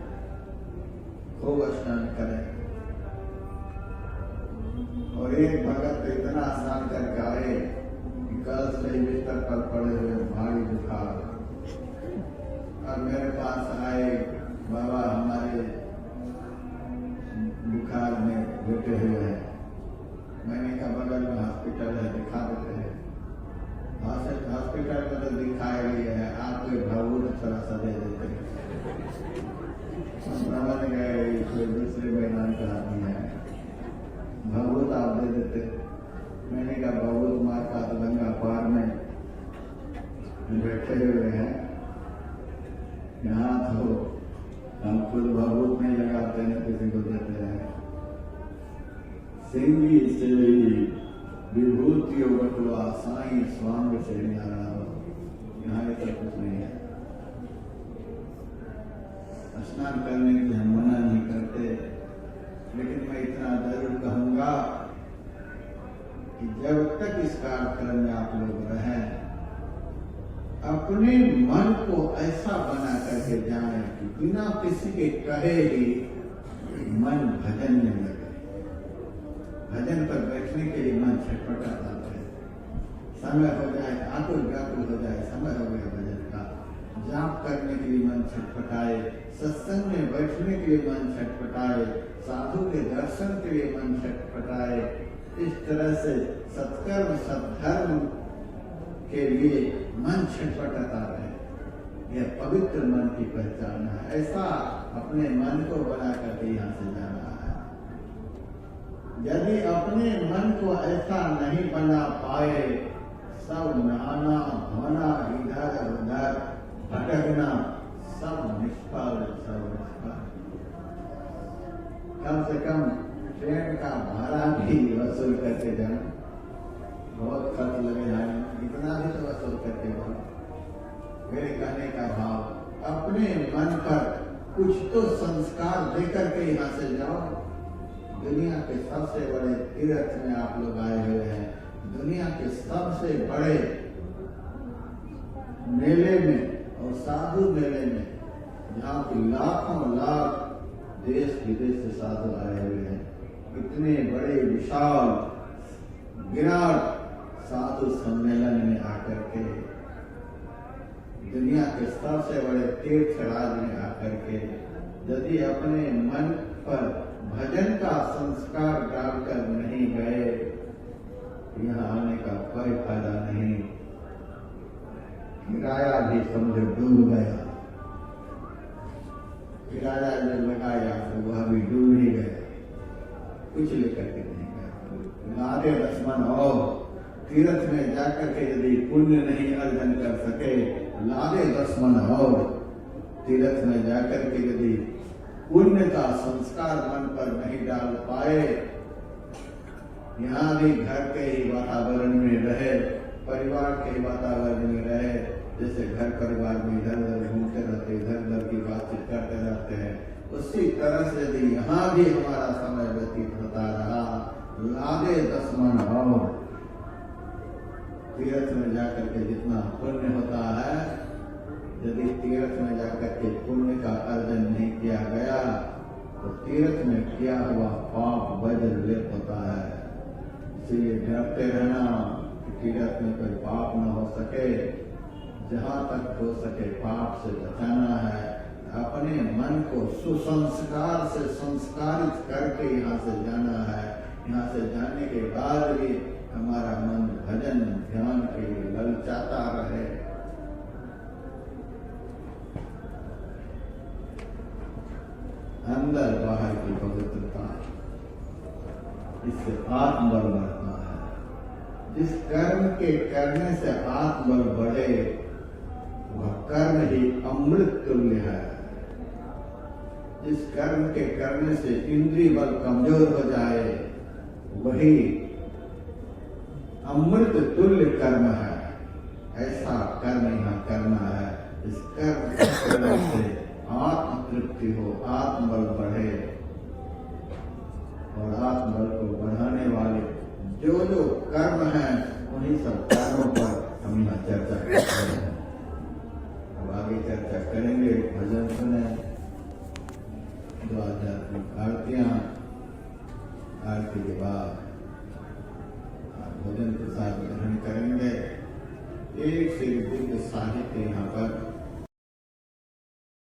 खूब स्नान करें। और एक भगत तो इतना स्नान करके आए कि कल से बिस्तर पर पड़े हुए भारी बुखार, और मेरे पास आए, बाबा हमारे बुखार में लेटे हुए हैं। मैंने कहा बगल में हॉस्पिटल है, दिखा देते हैं। हॉस्पिटल में तो दिखाया गया है, आप कोई भावुक थोड़ा सा दे देते हैं। समझ गए कोई दूसरे मैदान का आदमी है, भावुक आप दे देते। मैंने कहा भावुक मार का तो गंगा पार में बैठे हुए हैं, यहाँ तो हम खुद भावुक नहीं लगाते हैं, किसी को देते हैं। सिंगी से विभूति बटुआ साई स्वांग से न्यारा, यहाँ ये सब कुछ नहीं है। स्नान करने के लिए हम मना नहीं करते, लेकिन मैं इतना जरूर कहूंगा कि जब तक इस कार्यक्रम में आप लोग रहें, अपने मन को ऐसा बना करके जाएं कि बिना किसी के कहे ही मन भजन में लगे। भजन पर बैठने के लिए मन छटपटाता है, समय हो जाए, आकुल व्याकुल हो जाए, समय हो गया भजन का, जाप करने के लिए मन छटपटाए, सत्संग में बैठने के लिए मन छटपटाए, साधु के दर्शन के लिए मन छटपटाए। इस तरह से सत्कर्म सद्धर्म के लिए मन छटपटाता रहे, यह पवित्र मन की पहचान है। ऐसा अपने मन को बना करके यहाँ से जाना है। यदि अपने मन को ऐसा नहीं बना पाए, सब नहाना धोना इधर उधर भटकना सब निष्फल, सब निष्फल। कम से कम ट्रेन का भाड़ा भी वसूल करके जाना, बहुत खर्च लगे जाए, इतना भी तो वसूल करके जाना। मेरे कहने का भाव, अपने मन पर कुछ तो संस्कार देकर के यहाँ से जाओ। दुनिया के सबसे बड़े तीर्थ में आप लोग आए हुए हैं, दुनिया के सबसे बड़े मेले में और साधु मेले में, जहाँ की लाखों लाख देश विदेश से साधु आए हुए हैं, इतने बड़े विशाल विराट साधु सम्मेलन में आकर के, दुनिया के सबसे बड़े तीर्थ राज में आकर के, यदि अपने मन पर भजन का संस्कार डालकर नहीं गए, यहाँ आने का कोई फायदा नहीं। किराया भी समझो डूब गया, किराया जो लगाया तो वह भी डूब ही गया, कुछ लेकर के नहीं गया। लादे लक्ष्मण और तीर्थ में जाकर के यदि पुण्य नहीं अर्जन कर सके, लादे लक्ष्मण और तीर्थ में जाकर के यदि पुण्य का संस्कार मन पर नहीं डाल पाए, यहाँ भी घर के ही वातावरण में रहे, परिवार के वातावरण में रहे, जैसे घर परिवार में इधर उधर घूमते रहते, इधर उधर की बातचीत करते रहते हैं, उसी तरह से यदि यहाँ भी हमारा समय व्यतीत होता रहा, लादे लक्ष्मण और तीर्थ में जाकर के जितना पुण्य होता है, यदि तीर्थ में जाकर के पुण्य का अर्जन नहीं किया गया तो तीर्थ में किया हुआ पाप वज्र लेप होता है। इसलिए डरते रहना कि तीर्थ में कोई पाप न हो सके, जहाँ तक हो सके पाप से बचाना है। अपने मन को सुसंस्कार से संस्कारित करके यहाँ से जाना है। यहाँ से जाने के बाद भी हमारा मन भजन ध्यान के लिए ललचाता रहे। अंदर बाहर की पवित्रता, इससे आत्मबल बढ़ता है। जिस कर्म के करने से आत्मबल बढ़े, वह कर्म ही अमृत तुल्य है। जिस कर्म के करने से इंद्रिय बल कमजोर हो जाए, वही अमृत तुल्य कर्म है। ऐसा कर्म यहाँ करना है। इस कर्म करने से आत्म तृप्ति हो, आत्मबल बढ़े, और आत्मबल को बढ़ाने वाले जो जो कर्म हैं, उन्हीं सब कर्मों पर हम यहाँ चर्चा करते हैं।